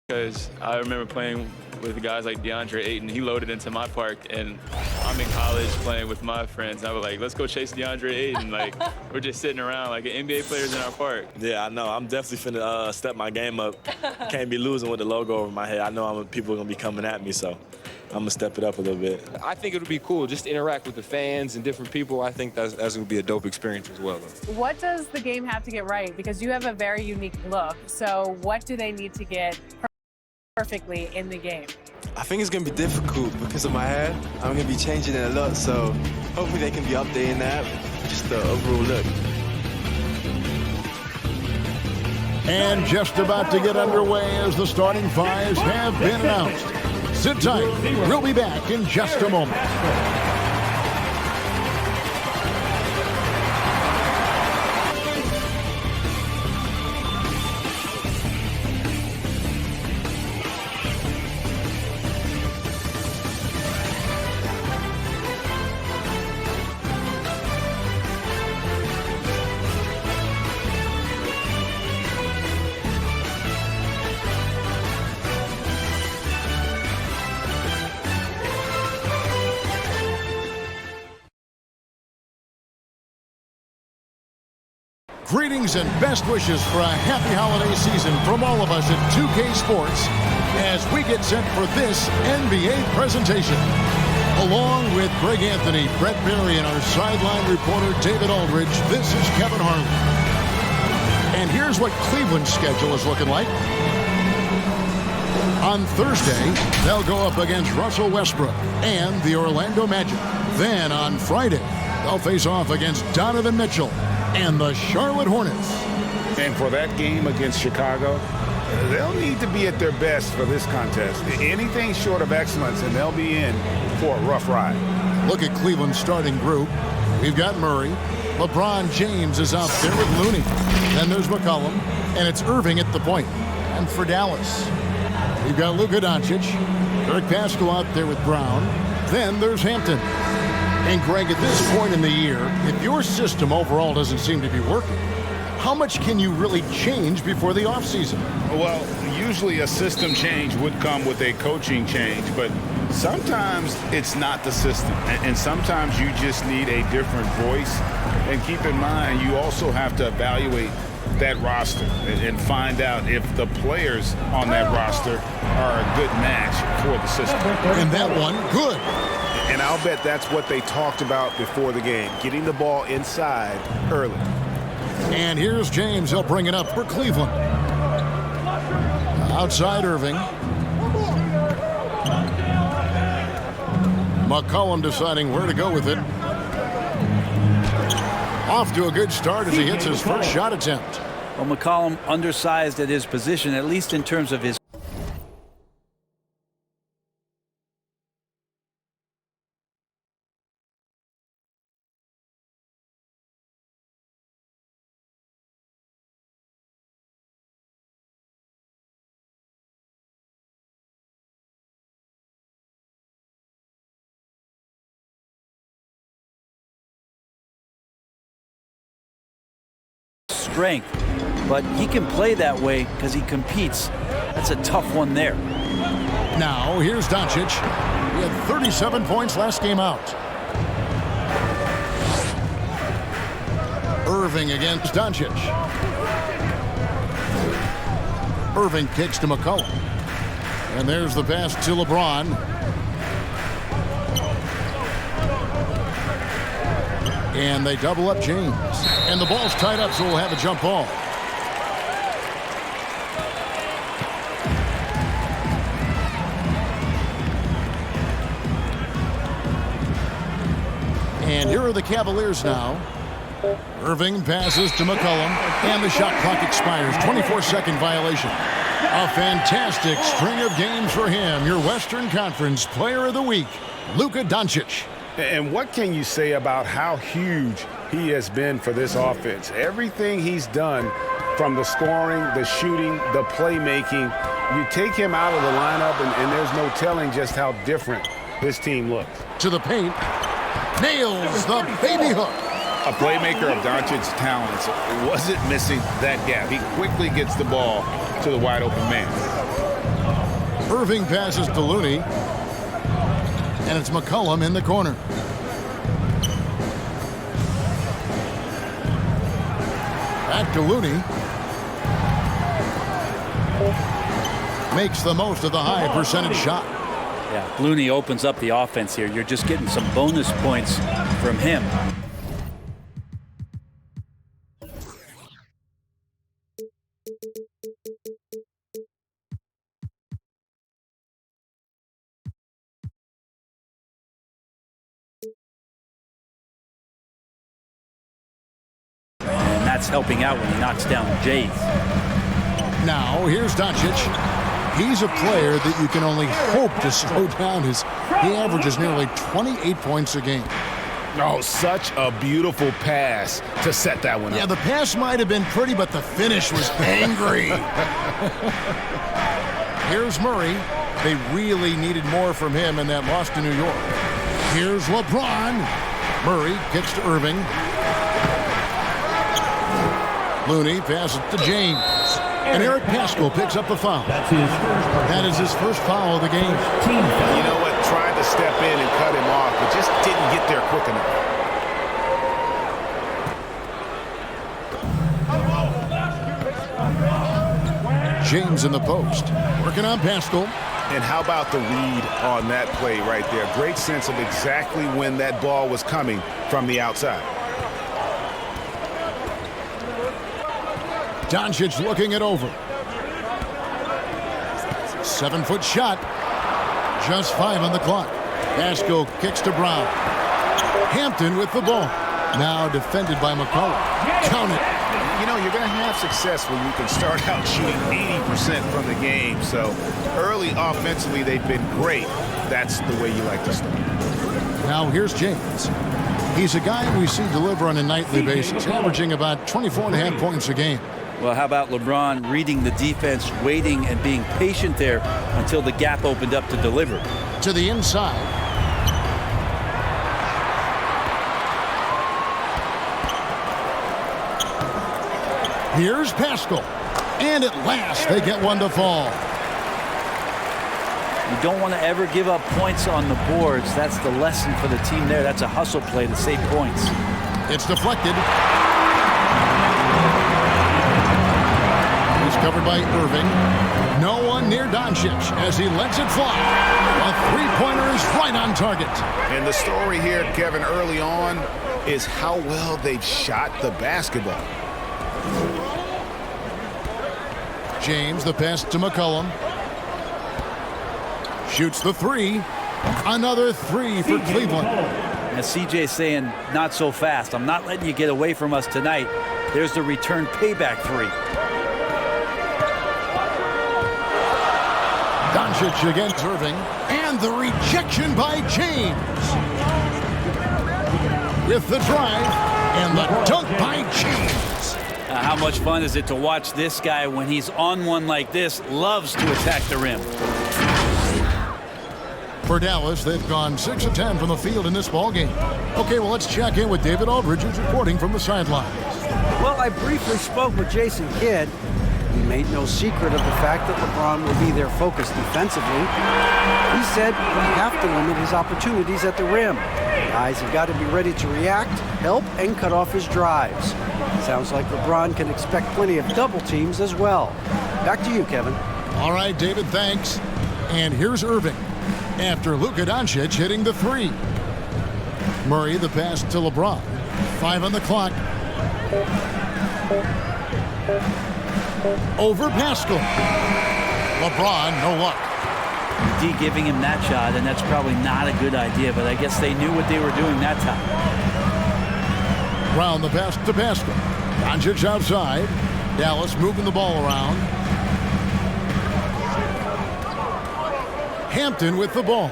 because I remember playing with guys like DeAndre Ayton. He loaded into my park, and I'm in college playing with my friends. And I was like, let's go chase DeAndre Ayton. Like, we're just sitting around like NBA players in our park. Yeah, I know. I'm definitely finna step my game up. Can't be losing with the logo over my head. I know people are going to be coming at me, so I'm going to step it up a little bit. I think it would be cool just to interact with the fans and different people. I think that's going to be a dope experience as well. What does the game have to get right? Because you have a very unique look. So what do they need to get perfectly in the game? I think it's going to be difficult because of my hair. I'm going to be changing it a lot, so hopefully they can be updating that, just the overall look. And just about to get underway as the starting fives have been announced. Sit tight. We'll be back in just a moment. Greetings and best wishes for a happy holiday season from all of us at 2K Sports as we get set for this NBA presentation. Along with Greg Anthony, Brett Berry, and our sideline reporter David Aldridge, this is Kevin Harlan. And here's what Cleveland's schedule is looking like. On Thursday, they'll go up against Russell Westbrook and the Orlando Magic. Then on Friday, they'll face off against Donovan Mitchell and the Charlotte Hornets. And for that game against Chicago, they'll need to be at their best for this contest. Anything short of excellence, and they'll be in for a rough ride. Look at Cleveland's starting group. We've got Murray. LeBron James is out there with Looney. Then there's McCollum, and it's Irving at the point. And for Dallas, we've got Luka Doncic. Eric Pascal out there with Brown. Then there's Hampton. And Greg, at this point in the year, if your system overall doesn't seem to be working, how much can you really change before the offseason? Well, usually a system change would come with a coaching change, but sometimes it's not the system. And sometimes you just need a different voice. And keep in mind, you also have to evaluate that roster and find out if the players on that roster are a good match for the system. And that one, good. And I'll bet that's what they talked about before the game, getting the ball inside early. And here's James. He'll bring it up for Cleveland. Outside Irving. McCollum deciding where to go with it. Off to a good start as he hits his first shot attempt. Well, McCollum undersized at his position, at least in terms of his. Strength, but he can play that way because he competes. That's a tough one there. Now here's Doncic. He had 37 points last game out. Irving against Doncic. Irving kicks to McCollum. And there's the pass to LeBron. And they double up James. And the ball's tied up, so we'll have a jump ball. And here are the Cavaliers now. Irving passes to McCollum, and the shot clock expires. 24-second violation. A fantastic string of games for him. Your Western Conference Player of the Week, Luka Doncic. And what can you say about how huge he has been for this offense? Everything he's done, from the scoring, the shooting, the playmaking, you take him out of the lineup, and there's no telling just how different this team looks. To the paint. Nails the baby hook. A playmaker of Doncic's talents wasn't missing that gap. He quickly gets the ball to the wide open man. Irving passes to Looney. And it's McCollum in the corner. Back to Looney. Makes the most of the high percentage shot. Yeah, Looney opens up the offense here. You're just getting some bonus points from him. And that's helping out when he knocks down Jays. Now, here's Doncic. He's a player that you can only hope to slow down. He averages nearly 28 points a game. Oh, such a beautiful pass to set that one up. Yeah, the pass might have been pretty, but the finish was angry. Here's Murray. They really needed more from him in that loss to New York. Here's LeBron. Murray kicks to Irving. Looney passes to James. And Eric Paschall picks up the foul. That is his first foul of the game. You know what? Tried to step in and cut him off, but just didn't get there quick enough. James in the post. Working on Paschall. And how about the read on that play right there? Great sense of exactly when that ball was coming from the outside. Doncic looking it over. 7-foot shot. Just 5 on the clock. Paschall kicks to Brown. Hampton with the ball. Now defended by McCollum. Count it. You know, you're going to have success when you can start out shooting 80% from the game. So early offensively, they've been great. That's the way you like to start. Now here's James. He's a guy we see deliver on a nightly basis, averaging about 24.5 points a game. Well, how about LeBron reading the defense, waiting and being patient there until the gap opened up to deliver. To the inside. Here's Paschall. And at last, they get one to fall. You don't want to ever give up points on the boards. That's the lesson for the team there. That's a hustle play to save points. It's deflected. He's covered by Irving. No one near Doncic as he lets it fly. A three-pointer is right on target. And the story here, Kevin, early on is how well they've shot the basketball. James, the pass to McCollum. Shoots the three. Another three for Cleveland. And CJ saying, not so fast. I'm not letting you get away from us tonight. There's the return payback three. Doncic against Irving. And the rejection by James. With the drive and the dunk by James. How much fun is it to watch this guy when he's on one like this, loves to attack the rim. For Dallas, they've gone 6 of 10 from the field in this ballgame. Okay, well, let's check in with David Aldridge, who's reporting from the sidelines. Well, I briefly spoke with Jason Kidd. He made no secret of the fact that LeBron will be their focus defensively. He said we have to limit his opportunities at the rim. Guys have got to be ready to react, help, and cut off his drives. Sounds like LeBron can expect plenty of double teams as well. Back to you, Kevin. All right, David, thanks. And here's Irving after Luka Doncic hitting the three. Murray, the pass to LeBron. 5 on the clock. Over Paschall. LeBron, no luck. D giving him that shot, and that's probably not a good idea, but I guess they knew what they were doing that time. Brown, the pass to Paschall. Doncic outside. Dallas moving the ball around. Hampton with the ball.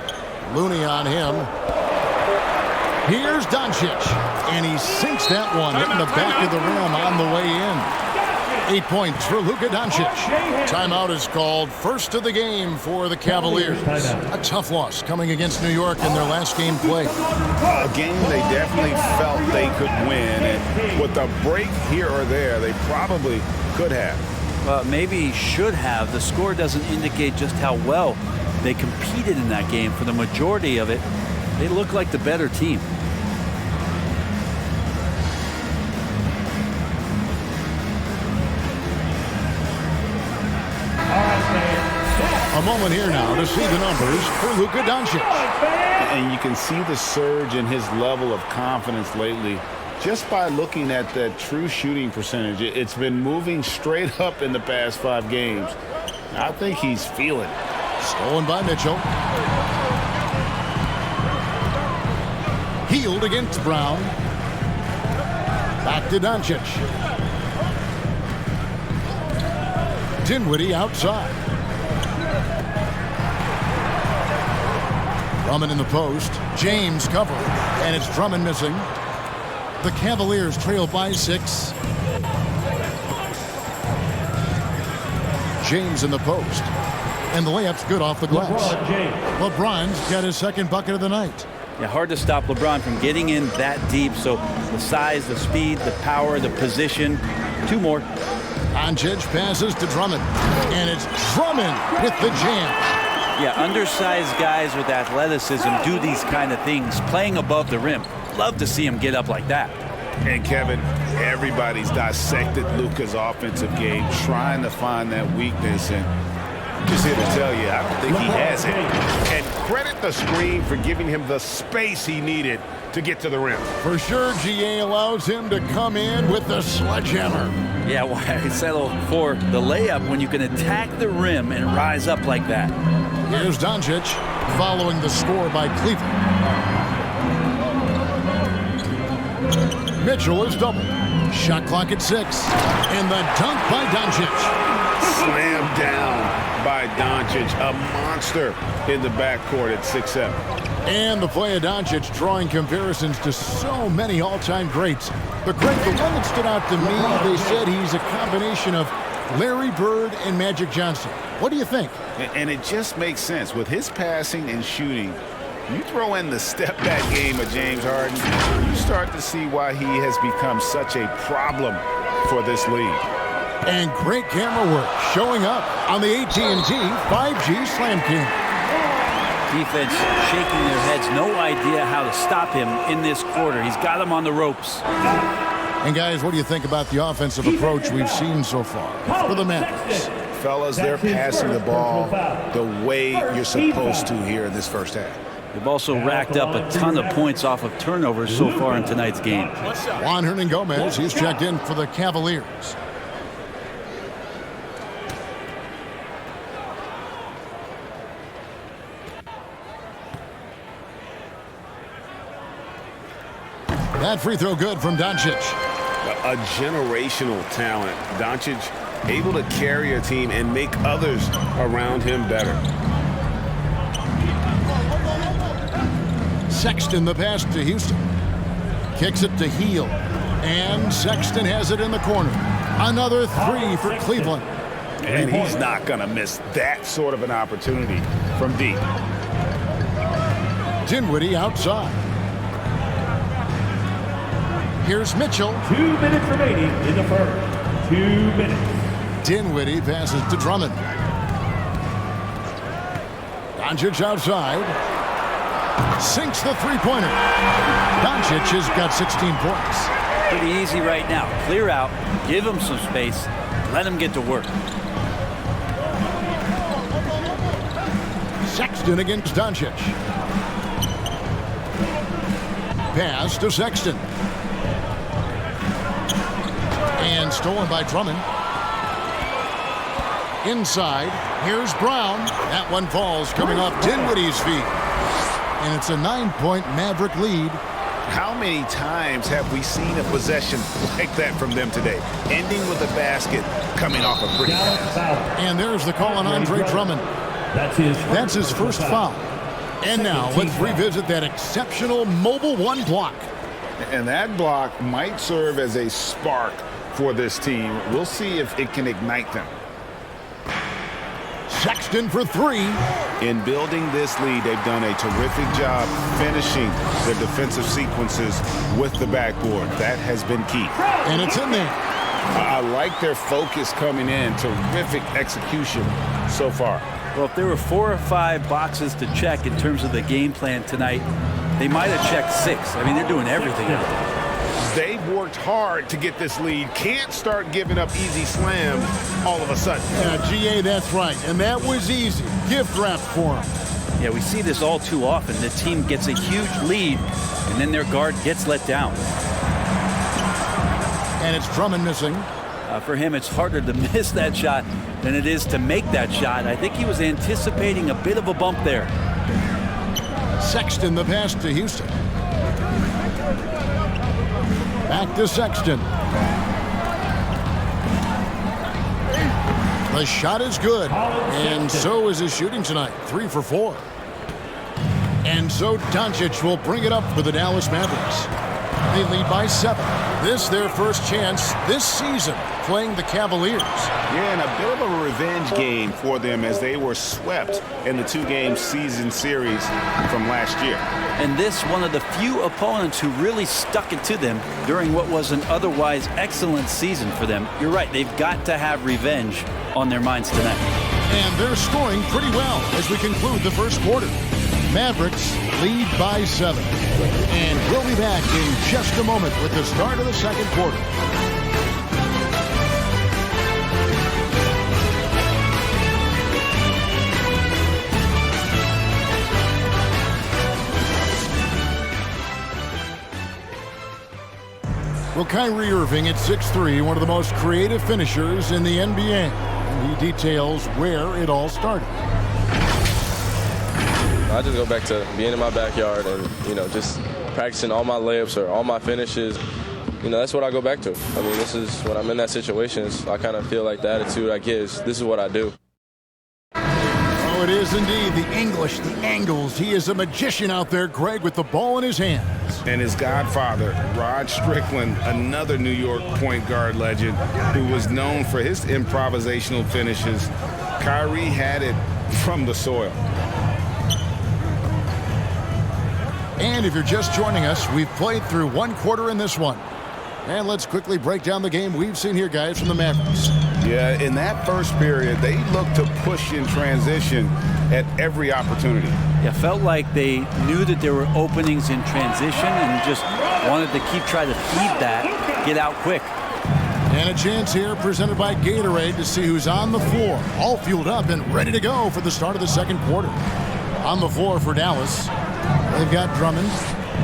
Looney on him. Here's Doncic. And he sinks that one, hitting the back of the rim on the way in. 8 points for Luka Doncic. Timeout is called. First of the game for the Cavaliers. A tough loss coming against New York in their last game play. A game they definitely felt they could win. And with a break here or there, they probably could have. Maybe should have. The score doesn't indicate just how well they competed in that game. For the majority of it, they look like the better team. A moment here now to see the numbers for Luka Doncic. And you can see the surge in his level of confidence lately just by looking at that true shooting percentage. It's been moving straight up in the past 5 games. I think he's feeling it. Stolen by Mitchell. Healed against Brown. Back to Doncic. Dinwiddie outside. Drummond in the post. James covered. And it's Drummond missing. The Cavaliers trail by 6. James in the post. And the layup's good off the glass. LeBron's got his second bucket of the night. Yeah, hard to stop LeBron from getting in that deep. So the size, the speed, the power, the position. 2 more. Doncic passes to Drummond. And it's Drummond with the jam. Yeah, undersized guys with athleticism do these kind of things, playing above the rim. Love to see him get up like that. And Kevin, everybody's dissected Luka's offensive game, trying to find that weakness, and I'm just here to tell you, I don't think he has it. And credit the screen for giving him the space he needed to get to the rim. For sure, GA allows him to come in with the sledgehammer. Yeah, why settle for the layup when you can attack the rim and rise up like that? Here's Doncic following the score by Cleveland. Mitchell is doubled. Shot clock at 6. And the dunk by Doncic. Slammed down by Doncic, a monster in the backcourt at 6'7". And the play of Doncic drawing comparisons to so many all-time greats. But Greg, the one that stood out to me, they said he's a combination of Larry Bird and Magic Johnson. What do you think? And it just makes sense. With his passing and shooting, you throw in the step-back game of James Harden, you start to see why he has become such a problem for this league. And great camera work showing up on the AT&T 5G Slam King. Defense shaking their heads, no idea how to stop him in this quarter. He's got him on the ropes. And guys, what do you think about the offensive approach we've seen so far for the Mavericks? Fellas, they're passing the ball the way you're supposed to here in this first half. They've also racked up a ton of points off of turnovers so far in tonight's game. Juan Hernangomez, he's checked in for the Cavaliers. That free throw good from Doncic. A generational talent. Doncic able to carry a team and make others around him better. Sexton the pass to Houston. Kicks it to Hield. And Sexton has it in the corner. Another 3 for Cleveland. And he's not going to miss that sort of an opportunity from deep. Dinwiddie outside. Here's Mitchell. 2 minutes remaining in the first. 2 minutes. Dinwiddie passes to Drummond. Doncic outside. Sinks the three-pointer. Doncic has got 16 points. Pretty easy right now. Clear out, give him some space, let him get to work. Sexton against Doncic. Pass to Sexton. And stolen by Drummond. Inside, here's Brown. That one falls coming off Dinwiddie's feet. And it's a 9-point Maverick lead. How many times have we seen a possession like that from them today? Ending with a basket coming off a pretty pass. And there's the call on Andre Drummond. That's his first foul. And now let's revisit that exceptional mobile one block. And that block might serve as a spark for this team. We'll see if it can ignite them. Sexton for 3. In building this lead, they've done a terrific job finishing their defensive sequences with the backboard. That has been key. And it's in there. I like their focus coming in. Terrific execution so far. Well, if there were 4 or 5 boxes to check in terms of the game plan tonight, they might have checked 6. I mean, they're doing everything out there. They've worked hard to get this lead. Can't start giving up easy slams all of a sudden. Yeah, GA, that's right. And that was easy. Gift wrap for him. Yeah, we see this all too often. The team gets a huge lead, and then their guard gets let down. And it's Drummond missing. For him, it's harder to miss that shot than it is to make that shot. I think he was anticipating a bit of a bump there. Sexton the pass to Houston. Back to Sexton. The shot is good, and so is his shooting tonight. 3 for 4. And so Doncic will bring it up for the Dallas Mavericks. They lead by 7. This their first chance this season playing the Cavaliers. Yeah, and a bit of a revenge game for them as they were swept in the 2-game season series from last year. And this one of the few opponents who really stuck it to them during what was an otherwise excellent season for them. You're right, they've got to have revenge on their minds tonight. And they're scoring pretty well as we conclude the first quarter. Mavericks lead by 7. And we'll be back in just a moment with the start of the second quarter. Well, Kyrie Irving at 6'3", one of the most creative finishers in the NBA. And he details where it all started. I just go back to being in my backyard and, just practicing all my layups or all my finishes. That's what I go back to. I mean, this is when I'm in that situation, I kind of feel like the attitude I get is this is what I do. Oh, it is indeed the English, the angles. He is a magician out there, Greg, with the ball in his hands. And his godfather, Rod Strickland, another New York point guard legend who was known for his improvisational finishes. Kyrie had it from the soil. And if you're just joining us, we've played through 1 quarter in this one. And let's quickly break down the game we've seen here, guys, from the Mavericks. Yeah, in that first period, they looked to push in transition at every opportunity. Yeah, felt like they knew that there were openings in transition and just wanted to keep trying to feed that, get out quick. And a chance here presented by Gatorade to see who's on the floor, all fueled up and ready to go for the start of the second quarter. On the floor for Dallas, they've got Drummond.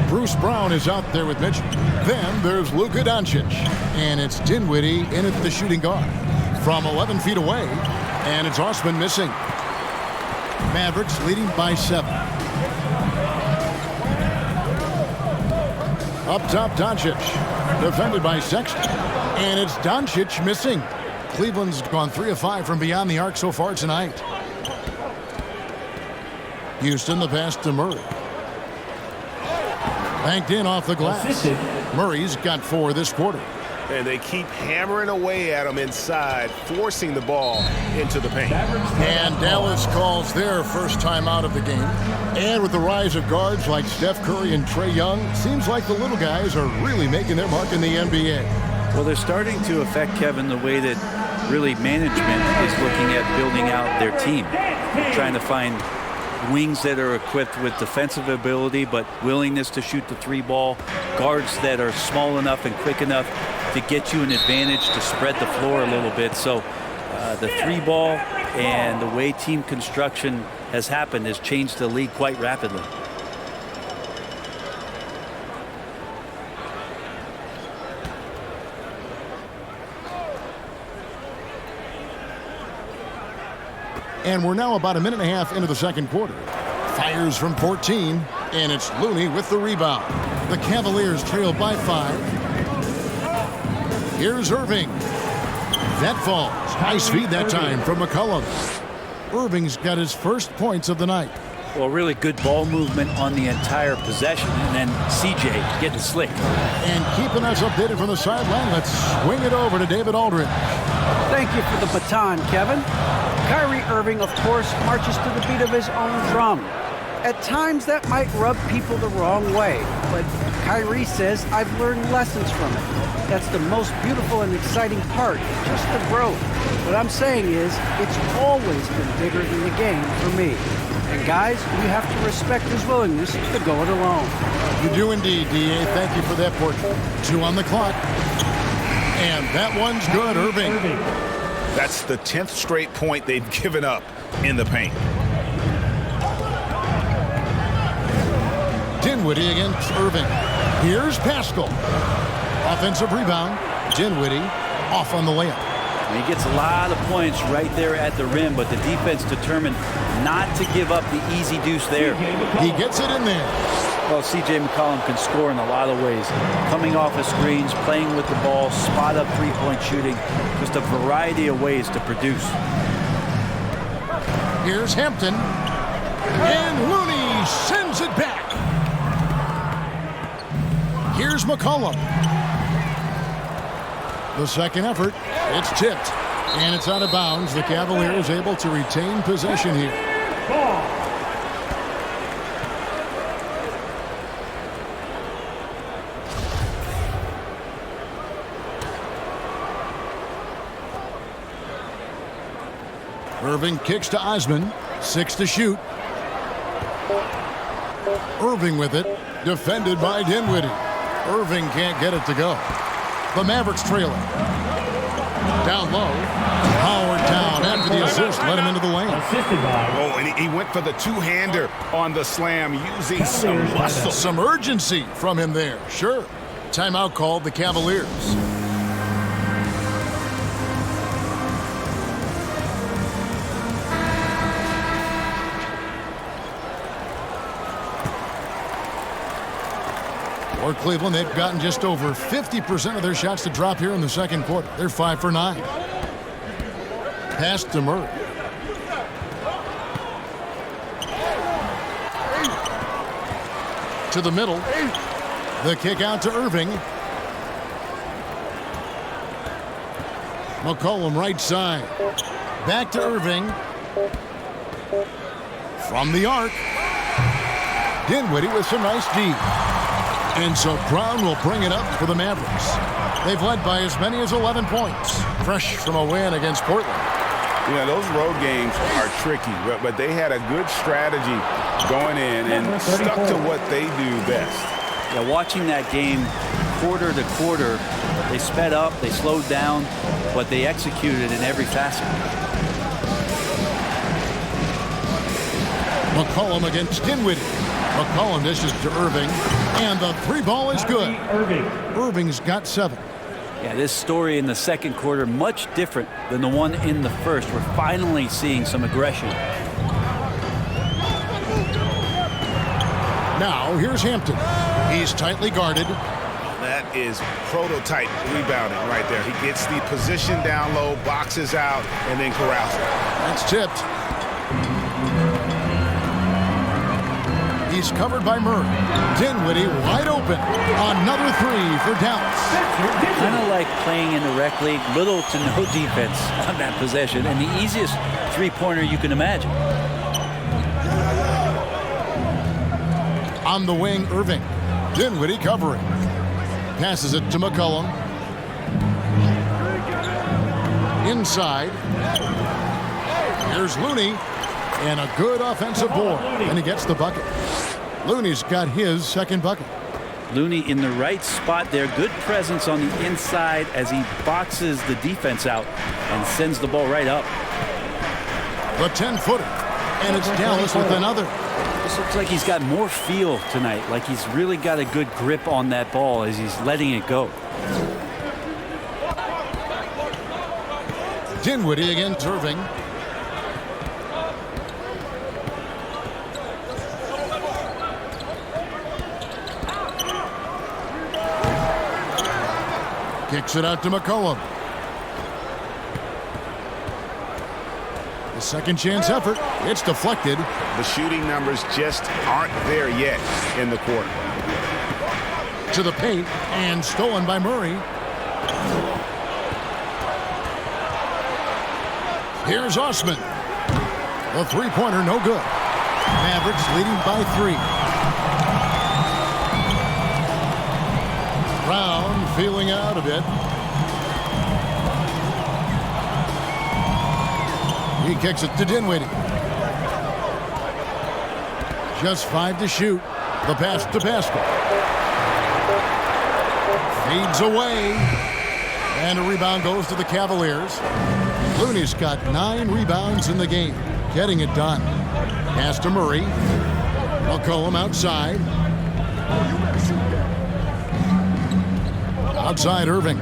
Bruce Brown is out there with Mitchell. Then there's Luka Doncic. And it's Dinwiddie in at the shooting guard. From 11 feet away, and it's Osman missing. Mavericks leading by 7. Up top, Doncic. Defended by Sexton. And it's Doncic missing. Cleveland's gone 3 of 5 from beyond the arc so far tonight. Houston, the pass to Murray. Banked in off the glass. Murray's got 4 this quarter. And they keep hammering away at him inside, forcing the ball into the paint. And Dallas calls their first time out of the game. And with the rise of guards like Steph Curry and Trae Young, seems like the little guys are really making their mark in the NBA. Well, they're starting to affect, Kevin, the way that really management is looking at building out their team. They're trying to find wings that are equipped with defensive ability but willingness to shoot the 3 ball, guards that are small enough and quick enough to get you an advantage to spread the floor a little bit. So the 3 ball and the way team construction has happened has changed the league quite rapidly. And we're now about a minute and a half into the second quarter. Fires from 14, and it's Looney with the rebound. The Cavaliers trail by 5. Here's Irving. That falls. Nice feed that time from McCollum. Irving's got his first points of the night. Well, really good ball movement on the entire possession, and then CJ getting slick. And keeping us updated from the sideline, let's swing it over to David Aldridge. Thank you for the baton, Kevin. Kyrie Irving, of course, marches to the beat of his own drum. At times, that might rub people the wrong way, but Kyrie says, I've learned lessons from it. That's the most beautiful and exciting part, just the growth. What I'm saying is, it's always been bigger than the game for me. And guys, we have to respect his willingness to go it alone. You do indeed, D.A. Thank you for that portrait. 2 on the clock. And that one's good, Irving. That's the 10th straight point they've given up in the paint. Dinwiddie against Irving. Here's Pascal. Offensive rebound. Dinwiddie off on the layup. He gets a lot of points right there at the rim, but the defense determined not to give up the easy deuce there. He gets it in there. Well, C.J. McCollum can score in a lot of ways. Coming off of screens, playing with the ball, spot-up three-point shooting. Just a variety of ways to produce. Here's Hampton. And Looney sends it back. Here's McCollum. The second effort, it's tipped, and it's out of bounds. The Cavaliers able to retain possession here. Irving kicks to Osman, 6 to shoot. Irving with it, defended by Dinwiddie. Irving can't get it to go. The Mavericks trailing. Down low. Howard down after the assist. Let him into the lane. Oh, and he went for the two-hander on the slam using some muscle. Some urgency from him there. Sure. Timeout called the Cavaliers. For Cleveland, they've gotten just over 50% of their shots to drop here in the second quarter. They're 5 for 9. Pass to Murray. To the middle. The kick out to Irving. McCollum right side. Back to Irving. From the arc. Dinwiddie with some nice D. And so Brown will bring it up for the Mavericks. They've led by as many as 11 points. Fresh from a win against Portland. You know, those road games are tricky, but they had a good strategy going in and stuck to what they do best. Yeah, watching that game quarter to quarter, they sped up, they slowed down, but they executed in every facet. McCollum against Dinwiddie. McCollum dishes to Irving, and the three ball is good. Irving's got 7. Yeah, this story in the second quarter much different than the one in the first. We're finally seeing some aggression. Now here's Hampton. He's tightly guarded. That is prototype rebounding right there. He gets the position down low, boxes out, and then corrals it. That's tipped. He's covered by Murray. Dinwiddie wide open. Another 3 for Dallas. Kind of like playing in the rec league, little to no defense on that possession, and the easiest three-pointer you can imagine. On the wing, Irving. Dinwiddie covering. Passes it to McCollum. Inside. Here's Looney. And a good offensive board. And he gets the bucket. Looney's got his second bucket. Looney in the right spot there. Good presence on the inside as he boxes the defense out and sends the ball right up. The 10-footer. And it's Dallas with another. This looks like he's got more feel tonight. Like he's really got a good grip on that ball as he's letting it go. Dinwiddie against Irving. Kicks it out to McCollum. The second chance effort. It's deflected. The shooting numbers just aren't there yet in the quarter. To the paint and stolen by Murray. Here's Osman. The three-pointer no good. Mavericks leading by 3. Brown feeling out a bit. He kicks it to Dinwiddie. Just 5 to shoot. The pass to Pascal. Fades away. And a rebound goes to the Cavaliers. Looney's got 9 rebounds in the game. Getting it done. Pass to Murray. McCollum outside. Outside Irving.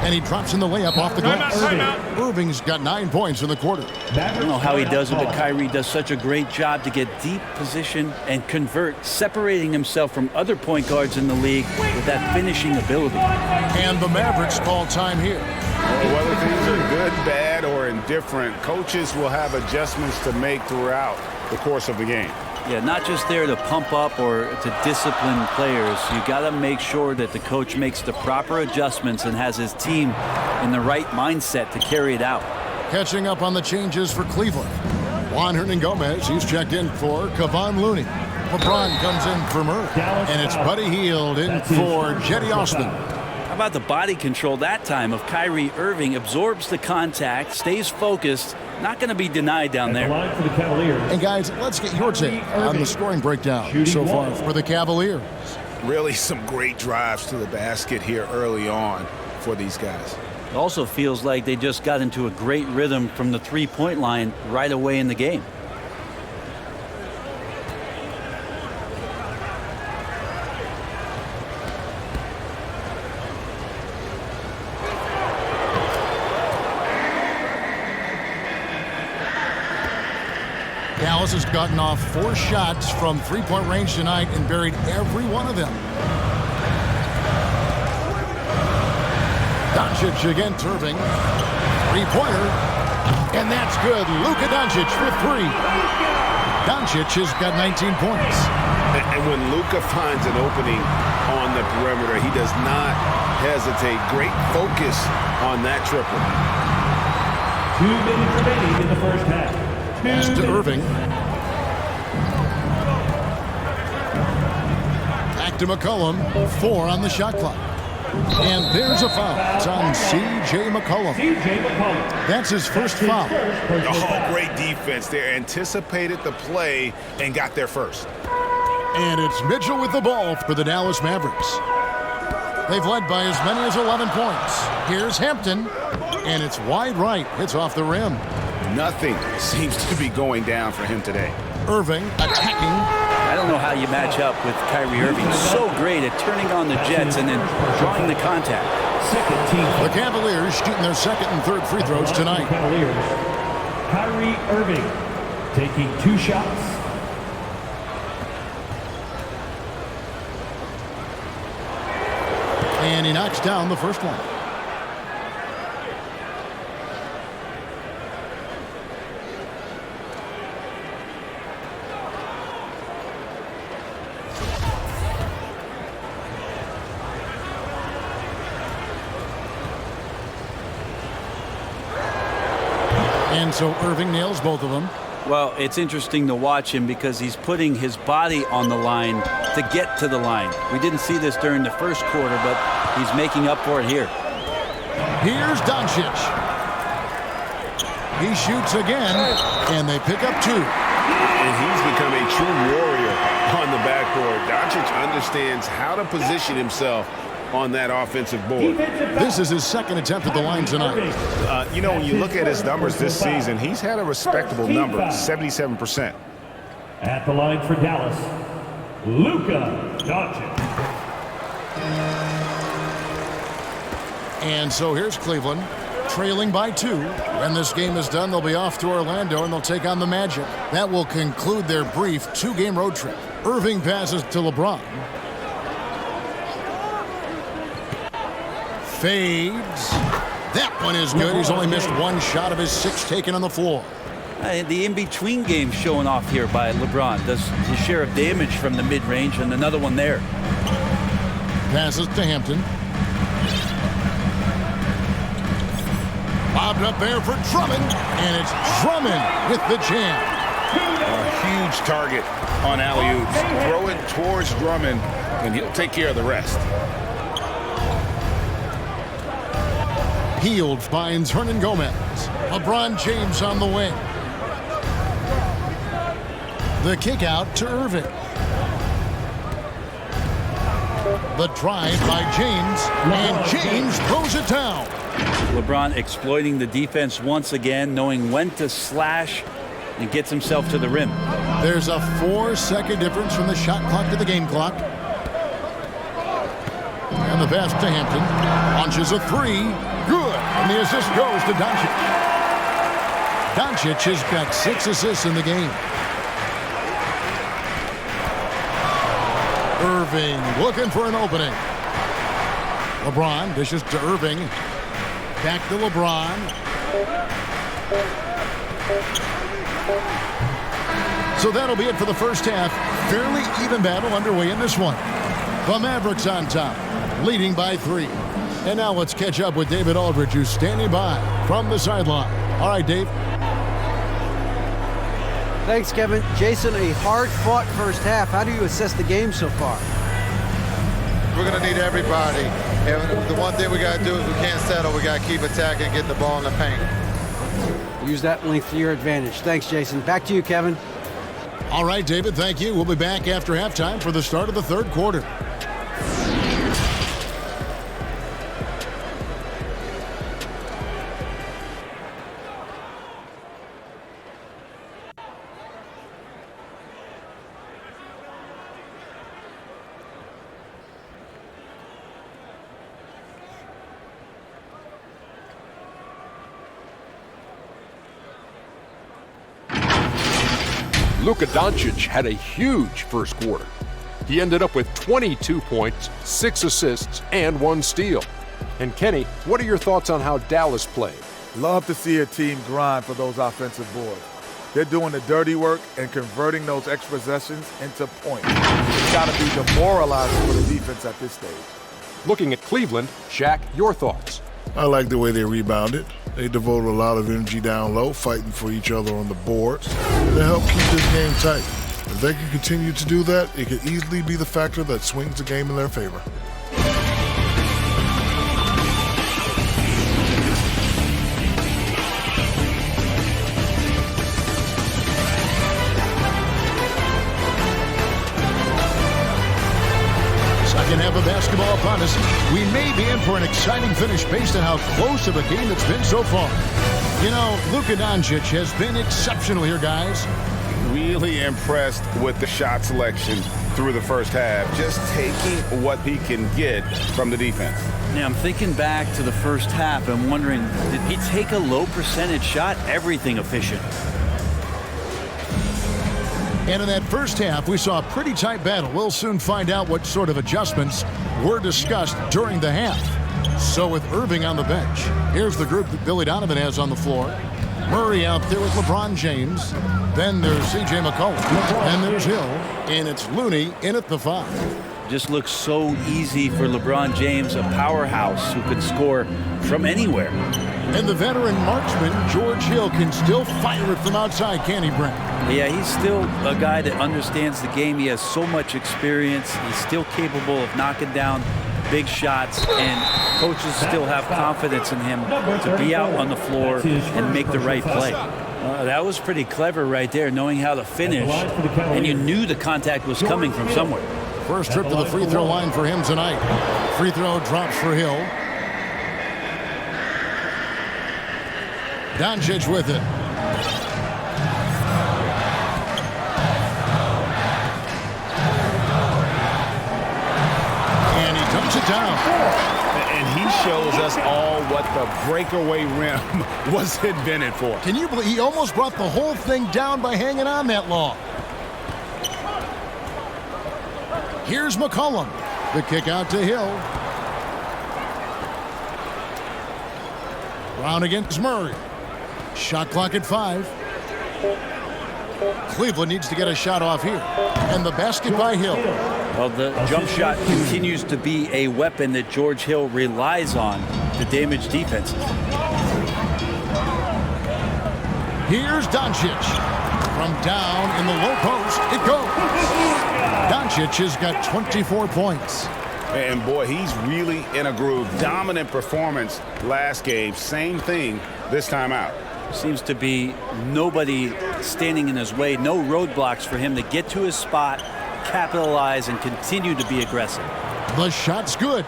And he drops in the layup off the glass. Irving's got 9 points in the quarter. I don't know how he does it, but Kyrie does such a great job to get deep position and convert, separating himself from other point guards in the league with that finishing ability. And the Mavericks call time here. Whether things are good, bad, or indifferent, coaches will have adjustments to make throughout the course of the game. Yeah, not just there to pump up or to discipline players. You got to make sure that the coach makes the proper adjustments and has his team in the right mindset to carry it out. Catching up on the changes for Cleveland. Juan Hernan-Gomez, he's checked in for Kevon Looney. LeBron comes in for Murray. And it's Buddy Hield in for Jetty Osman. How about the body control that time of Kyrie Irving? Absorbs the contact, stays focused. Not going to be denied down there. For the Cavaliers. And guys, let's get your take on the scoring breakdown so far for the Cavaliers. Really some great drives to the basket here early on for these guys. It also feels like they just got into a great rhythm from the three-point line right away in the game. Dallas has gotten off 4 shots from three-point range tonight and buried every one of them. Doncic against Irving. Three-pointer. And that's good. Luka Doncic for 3. Doncic has got 19 points. And when Luka finds an opening on the perimeter, he does not hesitate. Great focus on that triple. 2 minutes remaining in the first half. Pass to Irving. Back to McCollum. 4 on the shot clock. And there's a foul. It's on C.J. McCollum. That's his first foul. Oh, great defense there. Anticipated the play and got there first. And it's Mitchell with the ball for the Dallas Mavericks. They've led by as many as 11 points. Here's Hampton. And it's wide right. Hits off the rim. Nothing seems to be going down for him today. Irving attacking. I don't know how you match up with Kyrie Irving. So great at turning on the Jets and then drawing the contact. The Cavaliers shooting their second and third free throws tonight. Kyrie Irving taking 2 shots. And he knocks down the first one. And so Irving nails both of them. Well, it's interesting to watch him because he's putting his body on the line to get to the line. We didn't see this during the first quarter, but he's making up for it here. Here's Doncic. He shoots again, and they pick up 2. And he's become a true warrior on the backboard. Doncic understands how to position himself on that offensive board. This is his second attempt at the line tonight. You know, when you look at his numbers this season, he's had a respectable number, 77%. At the line for Dallas, Luka Doncic. And so here's Cleveland, trailing by 2. When this game is done, they'll be off to Orlando, and they'll take on the Magic. That will conclude their brief 2-game road trip. Irving passes to LeBron. Fades. That one is good. He's only missed 1 shot of his 6 taken on the floor. The in-between game showing off here by LeBron. Does his share of damage from the mid-range, and another one there. Passes to Hampton. Bobbed up there for Drummond, and it's Drummond with the jam. A huge target on alley-oops. Throw it towards Drummond, and he'll take care of the rest. Hield finds Hernan Gomez. LeBron James on the wing. The kick out to Irving. The drive by James, and James throws it down. LeBron exploiting the defense once again, knowing when to slash, and gets himself to the rim. There's a 4-second difference from the shot clock to the game clock. And the pass to Hampton. Launches a three. Good. And the assist goes to Doncic. Doncic has got 6 assists in the game. Irving looking for an opening. LeBron dishes to Irving. Back to LeBron. So that'll be it for the first half. Fairly even battle underway in this one. The Mavericks on top, leading by 3. And now let's catch up with David Aldridge, who's standing by from the sideline. All right, Dave. Thanks, Kevin. Jason, a hard-fought first half. How do you assess the game so far? We're going to need everybody. And the one thing we got to do is we can't settle. We got to keep attacking and get the ball in the paint. Use that length to your advantage. Thanks, Jason. Back to you, Kevin. All right, David, thank you. We'll be back after halftime for the start of the third quarter. Luka Doncic had a huge first quarter. He ended up with 22 points, 6 assists, and 1 steal. And Kenny, what are your thoughts on how Dallas played? Love to see a team grind for those offensive boards. They're doing the dirty work and converting those extra possessions into points. It's got to be demoralizing for the defense at this stage. Looking at Cleveland, Shaq, your thoughts? I like the way they rebounded. They devoted a lot of energy down low, fighting for each other on the boards. They help keep this game tight. If they can continue to do that, it could easily be the factor that swings the game in their favor. Second half of basketball upon us. We may be in for an exciting finish based on how close of a game it's been so far. You know, Luka Doncic has been exceptional here, guys. Really impressed with the shot selection through the first half, just taking what he can get from the defense. Yeah, I'm thinking back to the first half and wondering, did he take a low percentage shot? Everything efficient. And in that first half, we saw a pretty tight battle. We'll soon find out what sort of adjustments were discussed during the half. So with Irving on the bench, here's the group that Billy Donovan has on the floor. Murray out there with LeBron James. Then there's C.J. McCollum. And there's Hill. And it's Looney in at the 5. Just looks so easy for LeBron James, a powerhouse who can score from anywhere. And the veteran marksman, George Hill, can still fire it from outside, can't he, Brent? Yeah, he's still a guy that understands the game. He has so much experience. He's still capable of knocking down big shots, and coaches still have confidence in him to be out on the floor and make the right play. That was pretty clever right there, knowing how to finish, and you knew the contact was coming from somewhere. First trip to the free throw line for him tonight. Free throw drops for Hill. Doncic with it. And he dumps it down. And he shows us all what the breakaway rim was invented for. Can you believe he almost brought the whole thing down by hanging on that long? Here's McCollum. The kick out to Hill. Brown against Murray. Shot clock at 5. Cleveland needs to get a shot off here. And the basket by Hill. Well, the jump shot continues to be a weapon that George Hill relies on to damage defenses. Here's Doncic. From down in the low post, it goes. Doncic has got 24 points. And boy, he's really in a groove. Dominant performance last game. Same thing this time out. Seems to be nobody standing in his way. No roadblocks for him to get to his spot, capitalize, and continue to be aggressive. The shot's good.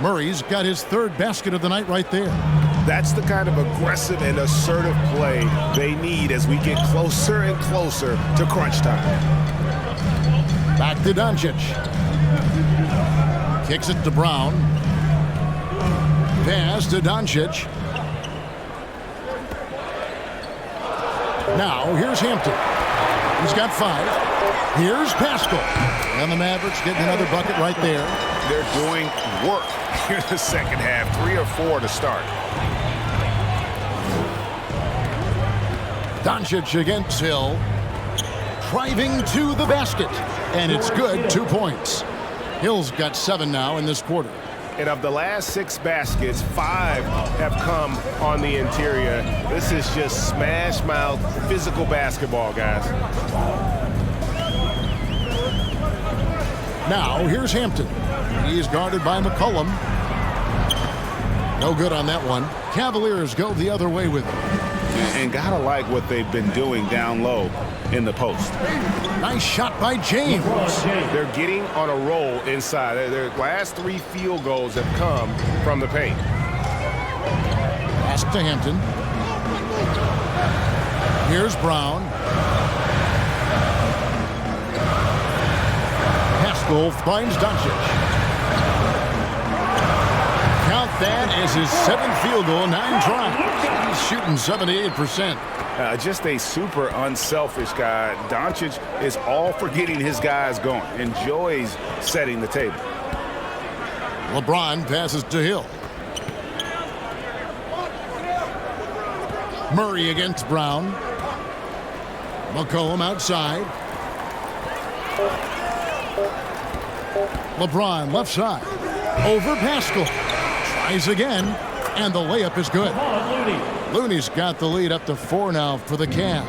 Murray's got his third basket of the night right there. That's the kind of aggressive and assertive play they need as we get closer and closer to crunch time. Back to Doncic. Kicks it to Brown. Pass to Doncic. Now, here's Hampton. He's got 5. Here's Pascal. And the Mavericks getting another bucket right there. They're doing work here in the second half. 3 or 4 to start. Doncic against Hill. Driving to the basket. And it's good. 2 points. Hill's got 7 now in this quarter. And of the last 6 baskets, 5 have come on the interior. This is just smash mouth physical basketball, guys. Now, here's Hampton. He's guarded by McCollum. No good on that one. Cavaliers go the other way with him. And gotta like what they've been doing down low in the post. Nice shot by James. They're getting on a roll inside. Their last 3 field goals have come from the paint. Pass to Hampton. Here's Brown. Pascal finds Doncic. Count that as his 7th field goal, 9 tries. He's shooting 78%. Just a super unselfish guy. Doncic is all for getting his guys going. Enjoys setting the table. LeBron passes to Hill. Murray against Brown. McCollum outside. LeBron left side. Over Pascal. Tries again. And the layup is good. Looney's got the lead up to 4 now for the Cavs.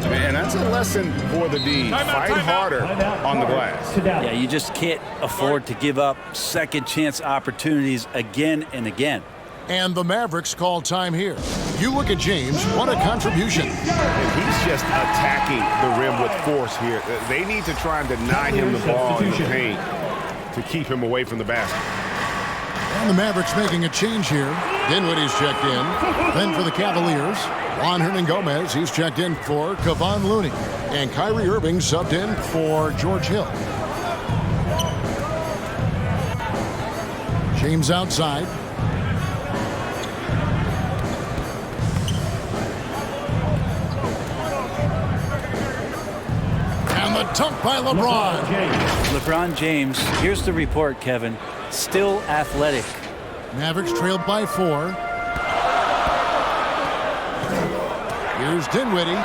And that's a lesson for the D. Fight harder on the glass. Yeah, you just can't afford to give up second chance opportunities again and again. And the Mavericks call time here. You look at James, what a contribution. And he's just attacking the rim with force here. They need to try and deny him the ball in the paint to keep him away from the basket. And the Mavericks making a change here. Dinwiddie's checked in. Then for the Cavaliers, Juan Hernan-Gomez, he's checked in for Kevon Looney. And Kyrie Irving subbed in for George Hill. James outside. And the dunk by LeBron. LeBron James, here's the report, Kevin. Still athletic. Mavericks trailed by 4. Here's Dinwiddie.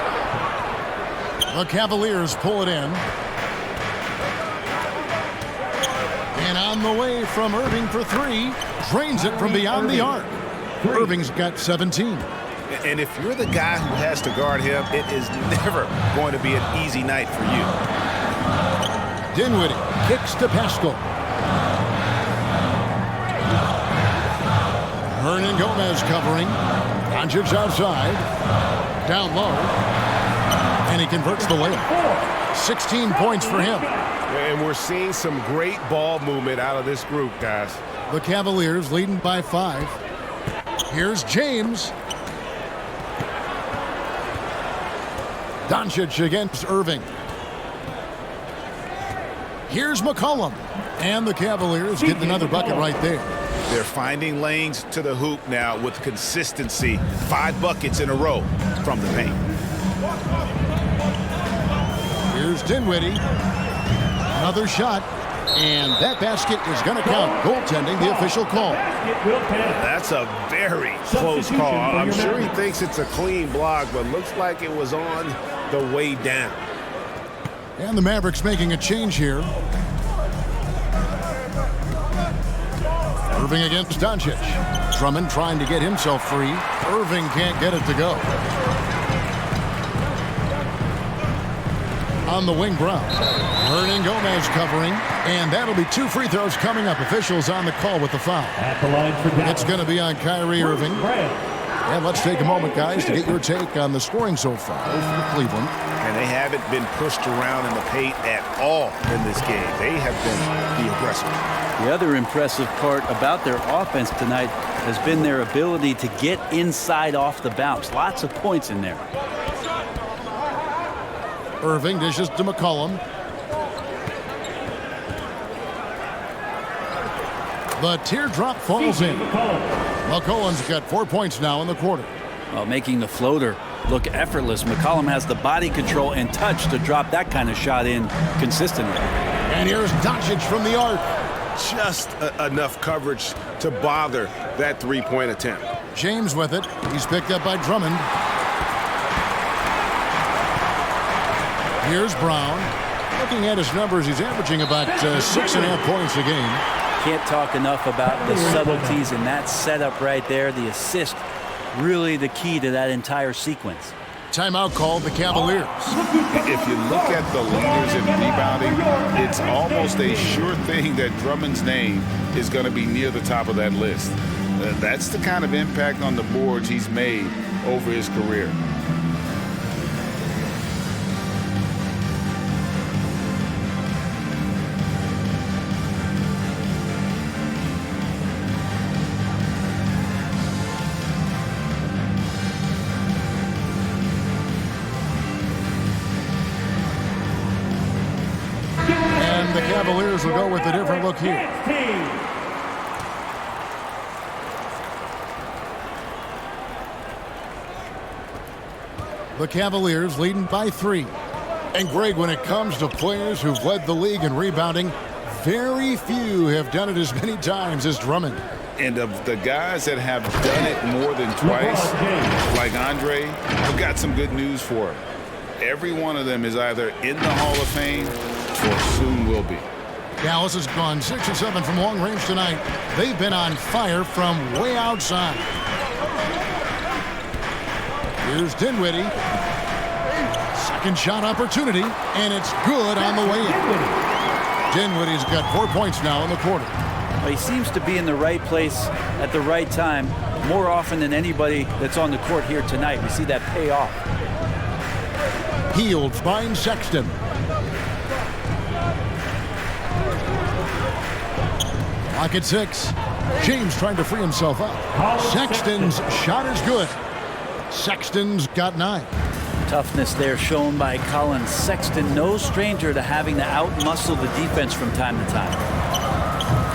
The Cavaliers pull it in. And on the way from Irving for 3. Drains it from beyond the arc. Irving's got 17. And if you're the guy who has to guard him, it is never going to be an easy night for you. Dinwiddie kicks to Pascal. Hernan-Gomez covering. Doncic outside. Down low. And he converts the layup. 16 points for him. And we're seeing some great ball movement out of this group, guys. The Cavaliers leading by 5. Here's James. Doncic against Irving. Here's McCollum. And the Cavaliers getting another bucket right there. They're finding lanes to the hoop now with consistency. 5 buckets in a row from the paint. Here's Dinwiddie. Another shot. And that basket is going to count. Goaltending, the official call. That's a very close call. I'm sure he thinks it's a clean block, but looks like it was on the way down. And the Mavericks making a change here. Irving against Doncic. Drummond trying to get himself free. Irving can't get it to go. on the wing, Brown. Hernan Gomez covering, and that'll be 2 free throws coming up. Officials on the call with the foul. At the line for Dallas. It's going to be on Kyrie Irving. And let's take a moment, guys, to get your take on the scoring so far for Cleveland. And they haven't been pushed around in the paint at all in this game. They have been the aggressors. The other impressive part about their offense tonight has been their ability to get inside off the bounce. Lots of points in there. Irving dishes to McCollum. The teardrop falls in. McCollum's got 4 points now in the quarter. Well, making the floater look effortless. McCollum has the body control and touch to drop that kind of shot in consistently. And here's Doncic from the arc. Just enough coverage to bother that three-point attempt. James with it. He's picked up by Drummond. Here's Brown. Looking at his numbers, he's averaging about 6.5 points a game. Can't talk enough about the subtleties in that setup right there. The assist, really the key to that entire sequence. Timeout called the Cavaliers. If you look at the leaders in rebounding, it's almost a sure thing that Drummond's name is going to be near the top of that list. That's the kind of impact on the boards he's made over his career. The Cavaliers will go with a different look here. The Cavaliers leading by 3. And Greg, when it comes to players who've led the league in rebounding, very few have done it as many times as Drummond. And of the guys that have done it more than twice, like Andre, I've got some good news for him. Every one of them is either in the Hall of Fame or soon will be. Dallas has gone 6 of 7 from long range tonight. They've been on fire from way outside. Here's Dinwiddie. Second shot opportunity, and it's good on the way in. Dinwiddie's got 4 points now in the quarter. Well, he seems to be in the right place at the right time more often than anybody that's on the court here tonight. We see that pay off. Hield finds Sexton. Clock at 6. James trying to free himself up. Sexton's shot is good. Sexton's got 9. Toughness there shown by Colin Sexton. No stranger to having to outmuscle the defense from time to time.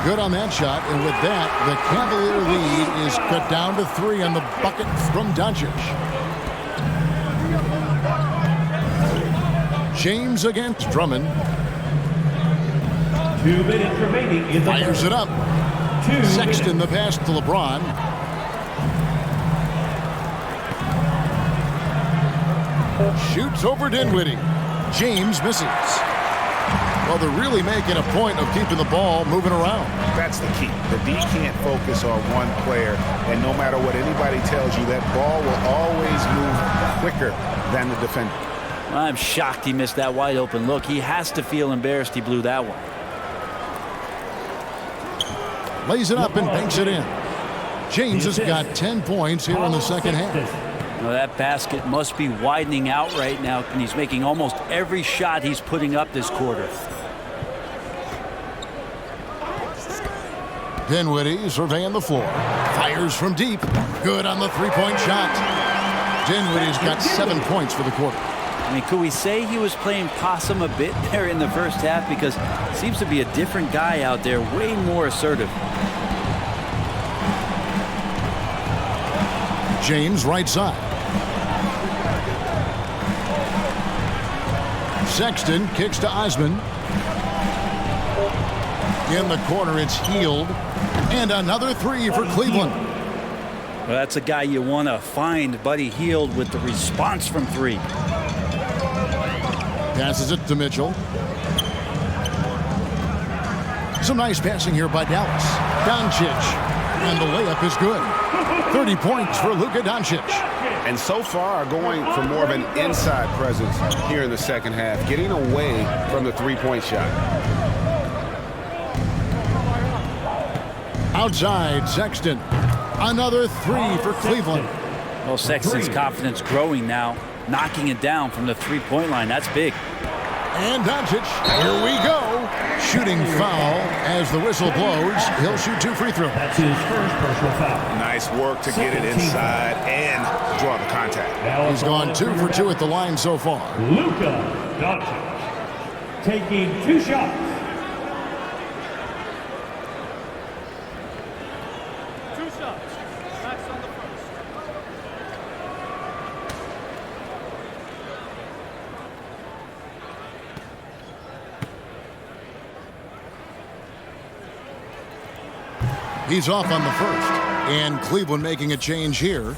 Good on that shot. And with that, the Cavalier lead is cut down to 3 on the bucket from Doncic. James against Drummond. 2 minutes remaining in the fires it up. Sexton the pass to LeBron. Shoots over Dinwiddie. James misses. Well, they're really making a point of keeping the ball moving around. That's the key. The D can't focus on one player, and no matter what anybody tells you, that ball will always move quicker than the defender. I'm shocked he missed that wide open look. He has to feel embarrassed he blew that one. Lays it up and banks it in. James has got 10 points here in the second half. Well, that basket must be widening out right now, and he's making almost every shot he's putting up this quarter. Dinwiddie surveying the floor. Fires from deep. Good on the three-point shot. Dinwiddie's got 7 points for the quarter. I mean, could we say he was playing possum a bit there in the first half? Because it seems to be a different guy out there, way more assertive. James right side. Sexton kicks to Osman. In the corner, it's Hield. And another 3 for Cleveland. Well, that's a guy you want to find, Buddy Hield, with the response from 3. Passes it to Mitchell. Some nice passing here by Dallas. Doncic. And the layup is good. 30 points for Luka Doncic. And so far, going for more of an inside presence here in the second half, getting away from the three-point shot. Outside, Sexton. Another three for Cleveland. Well, Sexton's confidence growing now, knocking it down from the three-point line. That's big. And Doncic, here we go. Shooting foul as the whistle blows. He'll shoot 2 free throws. That's his first personal foul. Nice work to get it inside and draw the contact. He's gone 2 for 2 at the line so far. Luka Doncic taking 2 shots. He's off on the first, and Cleveland making a change here.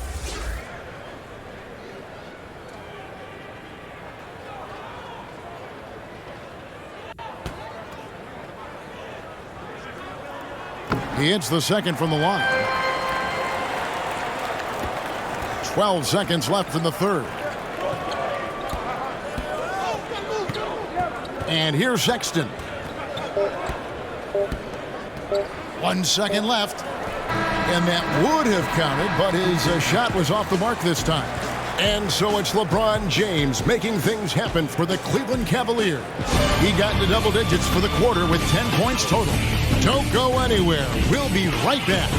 He hits the second from the line. 12 seconds left in the third. And here's Sexton. 1 second left, and that would have counted, but his shot was off the mark this time. And so it's LeBron James making things happen for the Cleveland Cavaliers. He got into double digits for the quarter with 10 points total. Don't go anywhere. We'll be right back.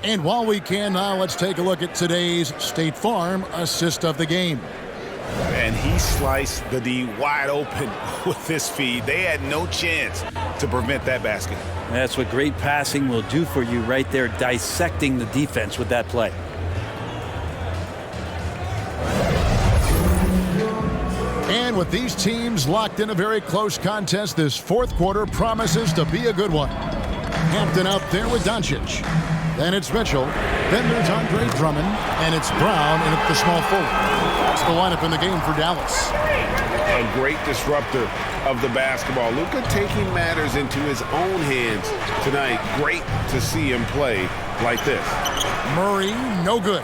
And while we can now, let's take a look at today's State Farm assist of the game. And he sliced the D wide open with this feed. They had no chance to prevent that basket. That's what great passing will do for you right there, dissecting the defense with that play. And with these teams locked in a very close contest, this fourth quarter promises to be a good one. Hampton out there with Doncic. Then it's Mitchell. Then there's Andre Drummond. And it's Brown in at the small forward. That's the lineup in the game for Dallas. A great disruptor of the basketball. Luka taking matters into his own hands tonight. Great to see him play like this. Murray, no good.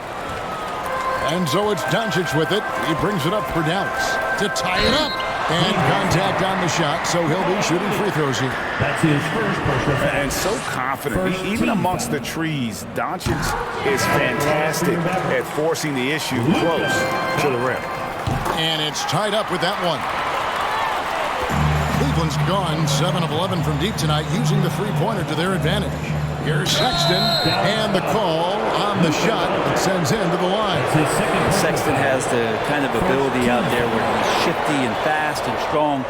And so it's Doncic with it. He brings it up for Dallas to tie it up. And contact on the shot, so he'll be shooting free throws here. That's his first personal foul. And so confident. Even amongst the trees, Doncic is fantastic at forcing the issue close to the rim. And it's tied up with that one. Cleveland's gone 7 of 11 from deep tonight, using the three-pointer to their advantage. Here's Sexton, and the call on the shot that sends him to the line. Sexton has the kind of ability out there where he's shifty and fast and strong.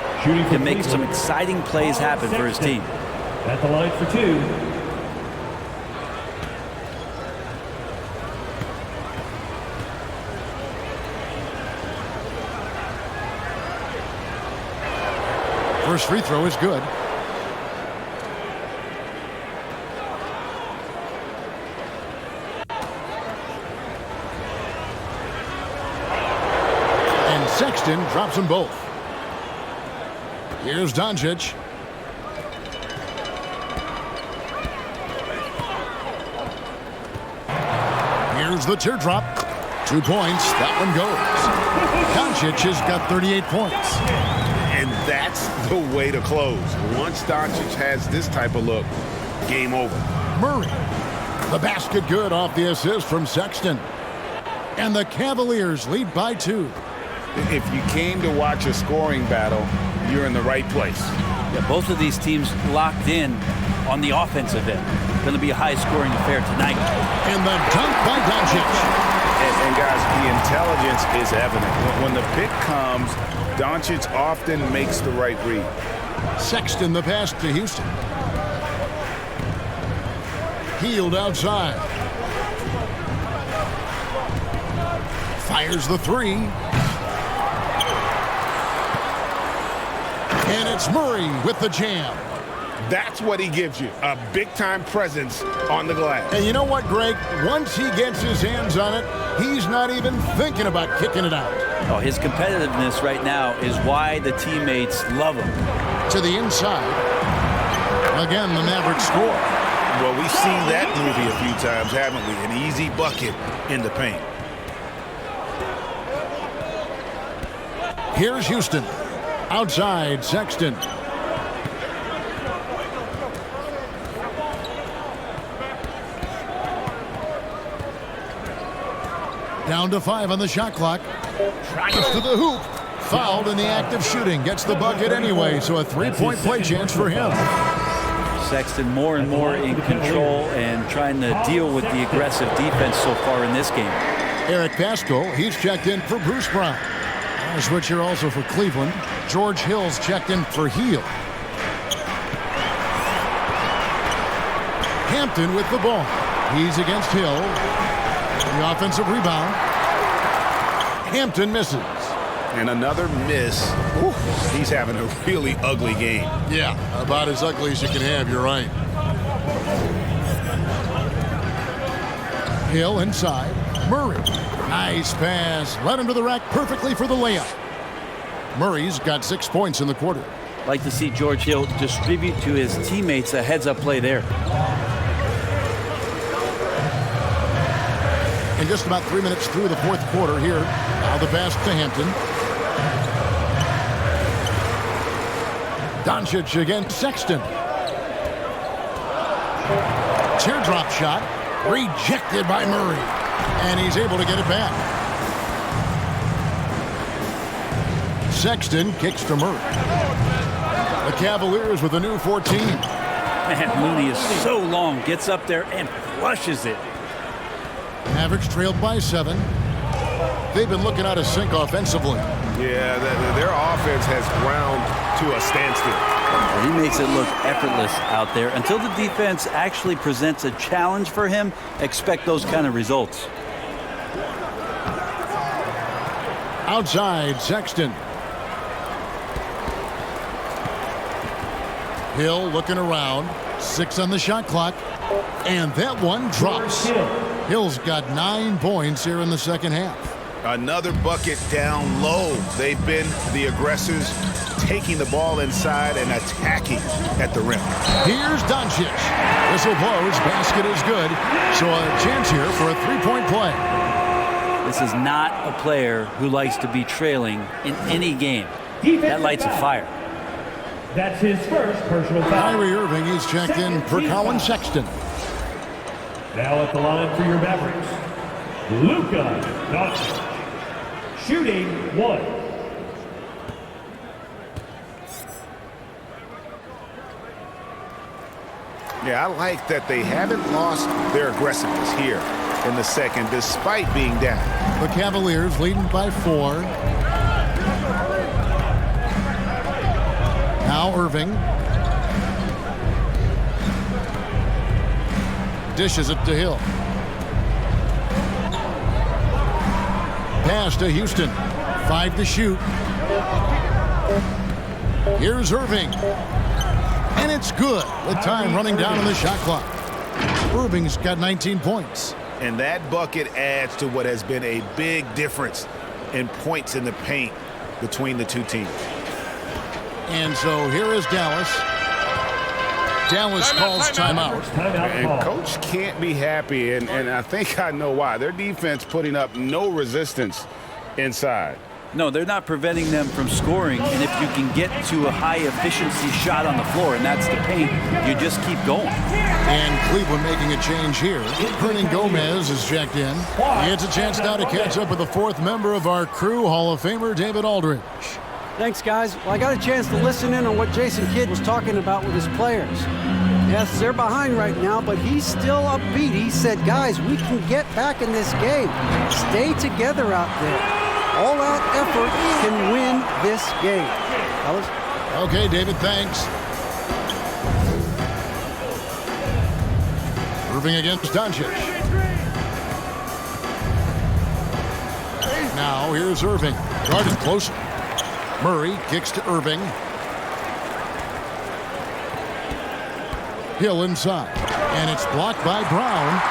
Can make some exciting plays happen for his team. At the line for 2. First free throw is good. And Sexton drops them both. Here's Doncic. Here's the teardrop. 2 points. That one goes. Doncic has got 38 points. And that's the way to close. Once Doncic has this type of look, game over. Murray. The basket good off the assist from Sexton. And the Cavaliers lead by 2. If you came to watch a scoring battle, you're in the right place. Yeah, both of these teams locked in on the offensive end. Going to be a high-scoring affair tonight. And the dunk by Doncic. And guys, the intelligence is evident. When the pick comes, Doncic often makes the right read. Sexton the pass to Houston. Healed outside. Fires the three. And it's Murray with the jam. That's what he gives you, a big-time presence on the glass. And you know what, Greg? Once he gets his hands on it, he's not even thinking about kicking it out. Oh, his competitiveness right now is why the teammates love him. To the inside. Again, the Mavericks score. Well, we've seen that movie a few times, haven't we? An easy bucket in the paint. Here's Houston. Outside, Sexton. Down to 5 on the shot clock. Gets to the hoop. Fouled in the act of shooting. Gets the bucket anyway, so a 3-point play chance for him. Sexton more and more in control and trying to deal with the aggressive defense so far in this game. Eric Pascal, he's checked in for Bruce Brown. A switcher also for Cleveland. George Hill's checked in for Heel. Hampton with the ball. He's against Hill. The offensive rebound. Hampton misses. And another miss. Ooh, he's having a really ugly game. Yeah, about as ugly as you can have, you're right. Hill inside. Murray. Nice pass. Led him to the rack perfectly for the layup. Murray's got 6 points in the quarter. Like to see George Hill distribute to his teammates a heads-up play there. And just about 3 minutes through the fourth quarter here. Now the pass to Hampton. Doncic against Sexton. Teardrop shot. Rejected by Murray. And he's able to get it back. Sexton kicks to Murray. The Cavaliers with a new 14. Man, Looney is so long. Gets up there and flushes it. Mavericks trailed by 7. They've been looking out of sync offensively. Yeah, their offense has ground to a standstill. He makes it look effortless out there. Until the defense actually presents a challenge for him, expect those kind of results. Outside, Sexton. Hill looking around. 6 on the shot clock. And that one drops. Hill's got 9 points here in the second half. Another bucket down low. They've been the aggressors, taking the ball inside and attacking at the rim. Here's Doncic. Whistle blows. Basket is good. So a chance here for a 3-point play. This is not a player who likes to be trailing in any game. That lights a fire. That's his first personal foul. Kyrie Irving is checked in for Colin Sexton. Now at the line for your Mavericks, Luka Doncic. Shooting 1. Yeah, I like that they haven't lost their aggressiveness here in the second, despite being down. The Cavaliers leading by 4. Now Irving. Dishes it to Hill. Pass to Houston. 5 to shoot. Here's Irving. And it's good with time running down on the shot clock. Irving's got 19 points. And that bucket adds to what has been a big difference in points in the paint between the two teams. And so here is Dallas. Dallas calls timeout. And coach can't be happy, and I think I know why. Their defense putting up no resistance inside. No, they're not preventing them from scoring, and if you can get to a high-efficiency shot on the floor, and that's the paint, you just keep going. And Cleveland making a change here. Hernan Gomez is checked in. He gets a chance now to catch up with the 4th member of our crew, Hall of Famer David Aldridge. Thanks, guys. Well, I got a chance to listen in on what Jason Kidd was talking about with his players. Yes, they're behind right now, but he's still upbeat. He said, guys, we can get back in this game. Stay together out there. All-out effort can win this game. Fellas? Okay, David, thanks. Irving against Doncic. Now here's Irving. Guarded close. Murray kicks to Irving. Hill inside, and it's blocked by Brown.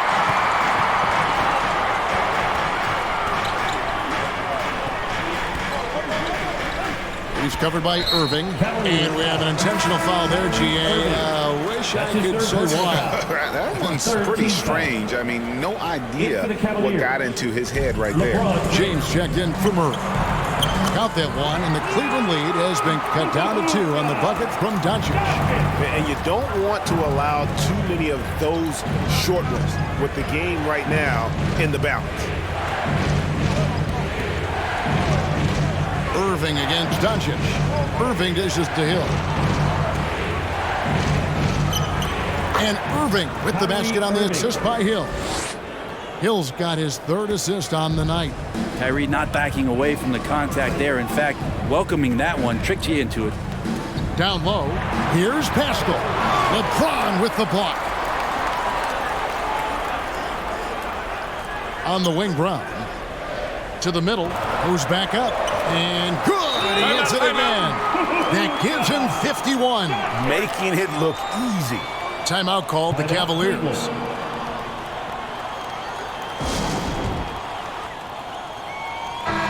He's covered by Irving, and we have an intentional foul there, GA. Wish I could say why. That one's pretty strange. I mean, no idea what got into his head right there. James checked in for Murray. Count that one, and the Cleveland lead has been cut down to 2 on the bucket from Doncic. And you don't want to allow too many of those short ones with the game right now in the balance. Irving against Doncic. Irving dishes to Hill. And Irving with the basket on the assist by Hill. Hill's got his 3rd assist on the night. Kyrie not backing away from the contact there. In fact, welcoming that one tricked you into it. Down low, here's Pascal. LeBron with the block. On the wing, Brown. To the middle, goes back up. And good, he hits it again. That gives him 51. Making it look easy. Timeout called the Cavaliers.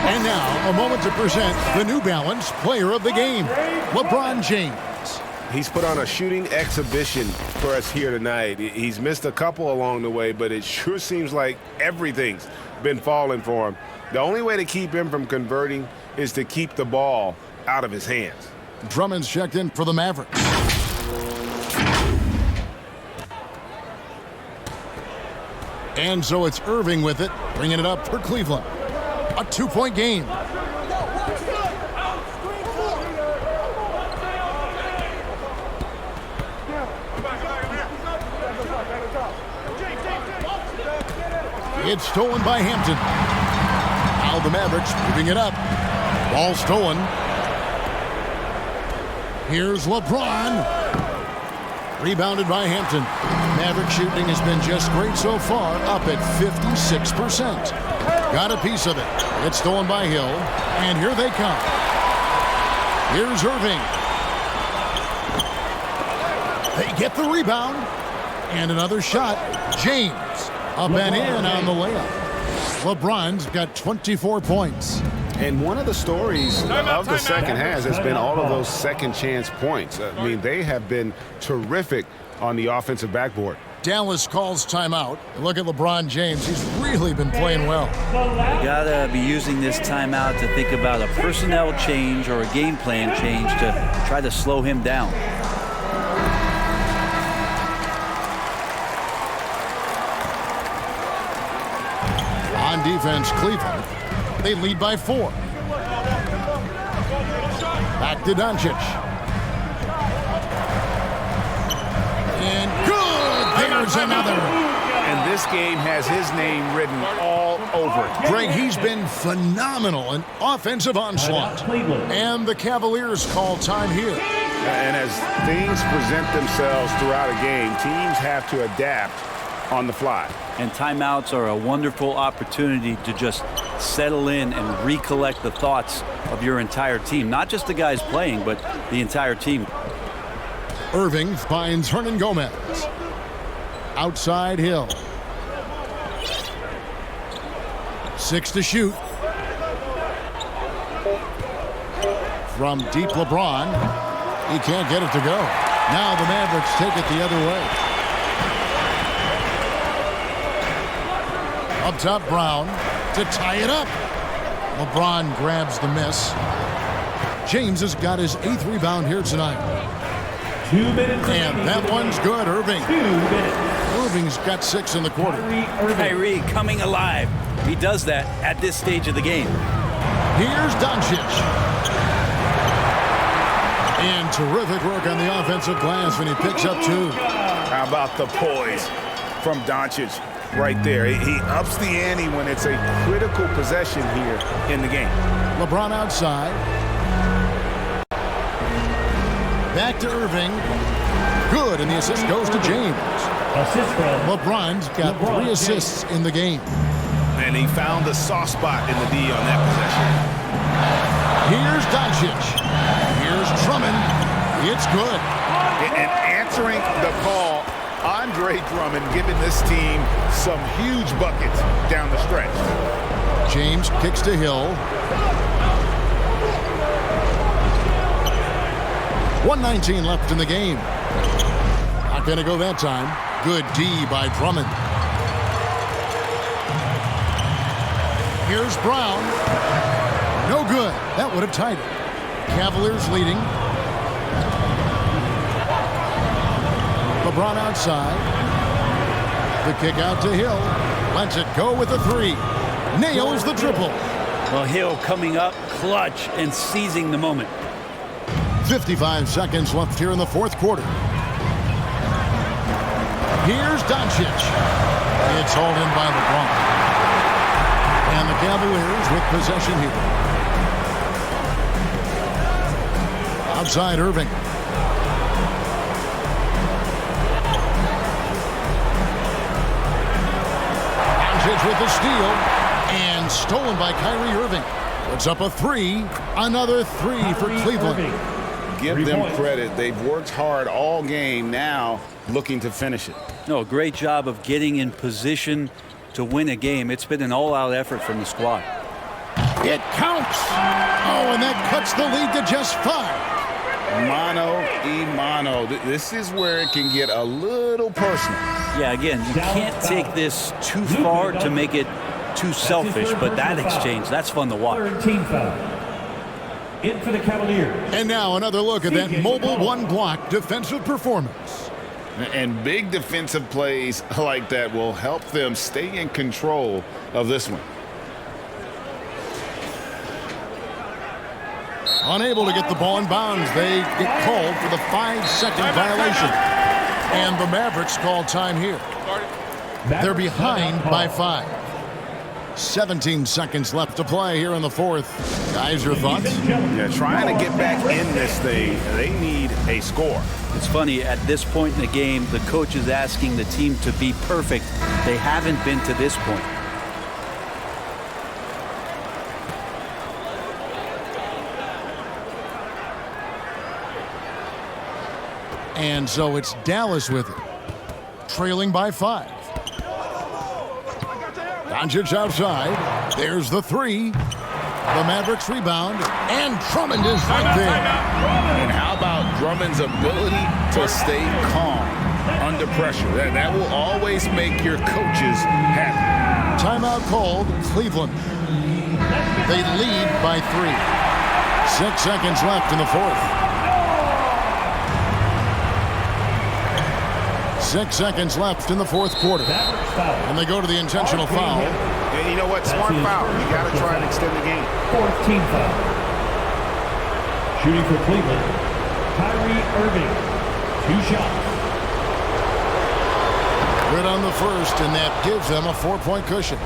And now, a moment to present the New Balance Player of the Game, LeBron James. He's put on a shooting exhibition for us here tonight. He's missed a couple along the way, but it sure seems like everything's been falling for him. The only way to keep him from converting is to keep the ball out of his hands. Drummond's checked in for the Mavericks. And so it's Irving with it, bringing it up for Cleveland. A 2-point game. It's stolen by Hampton. Now the Mavericks moving it up. Ball stolen. Here's LeBron. Rebounded by Hampton. Maverick shooting has been just great so far, up at 56%. Got a piece of it. It's stolen by Hill. And here they come. Here's Irving. They get the rebound. And another shot. James up and in on the layup. LeBron's got 24 points. And one of the stories of the second half has been all of those second chance points. I mean, they have been terrific on the offensive backboard. Dallas calls timeout. Look at LeBron James. He's really been playing well. You gotta be using this timeout to think about a personnel change or a game plan change to try to slow him down. On defense, Cleveland. They lead by 4. Back to Doncic. And good! There's another. And this game has his name written all over it. Greg, he's been phenomenal in offensive onslaught. And the Cavaliers call time here. And as things present themselves throughout a game, teams have to adapt on the fly. And timeouts are a wonderful opportunity to just settle in and recollect the thoughts of your entire team. Not just the guys playing, but the entire team. Irving finds Hernan Gomez. Outside Hill. 6 to shoot. From deep LeBron. He can't get it to go. Now the Mavericks take it the other way. Up top, Brown to tie it up. LeBron grabs the miss. James has got his 8th rebound here tonight. 2 minutes. And that one's good, Irving. 2 minutes. Irving's got 6 in the quarter. Kyrie coming alive. He does that at this stage of the game. Here's Doncic. And terrific work on the offensive glass when he picks up 2. How about the poise from Doncic? Right there. He ups the ante when it's a critical possession here in the game. LeBron outside. Back to Irving. Good, and the assist goes to James. LeBron's got 3 assists in the game. And he found the soft spot in the D on that possession. Here's Doncic. Here's Drummond. It's good. And answering the call, Andre Drummond giving this team some huge buckets down the stretch. James kicks to Hill. 1:19 left in the game. Not going to go that time. Good D by Drummond. Here's Brown. No good. That would have tied it. Cavaliers leading. LeBron outside. The kick out to Hill. Lets it go with a three. Nails the triple. Well, Hill coming up clutch and seizing the moment. 55 seconds left here in the fourth quarter. Here's Doncic. It's hauled in by LeBron. And the Cavaliers with possession here. Outside Irving. Doncic with the steal. And stolen by Kyrie Irving. Puts up a three. Another three for Cleveland. Give them credit. They've worked hard all game, now looking to finish it. No, great job of getting in position to win a game. It's been an all-out effort from the squad. It counts. Oh, and that cuts the lead to just 5. Mano. This is where it can get a little personal. Yeah, again, you can't take this too far to make it too selfish, but that exchange, that's fun to watch. In for the Cavaliers. And now another look at that mobile one-block defensive performance. And big defensive plays like that will help them stay in control of this one. Unable to get the ball in bounds. They get called for the 5-second violation. And the Mavericks call time here. They're behind by 5. 17 seconds left to play here in the fourth. Guys, your thoughts? Yeah, trying to get back in this thing, they need a score. It's funny, at this point in the game, the coach is asking the team to be perfect. They haven't been to this point. And so it's Dallas with it, trailing by 5. Doncic outside. There's the three. The Mavericks rebound, and Drummond is right there. And how about Drummond's ability to stay calm under pressure? That will always make your coaches happy. Timeout called, Cleveland. They lead by 3. 6 seconds left in the fourth. 6 seconds left in the fourth quarter. And they go to the intentional foul. And you know what? Smart foul. You got to try and extend the game. 14 foul. Shooting for Cleveland, Kyrie Irving. 2 shots. Good on the first, and that gives them a 4-point cushion.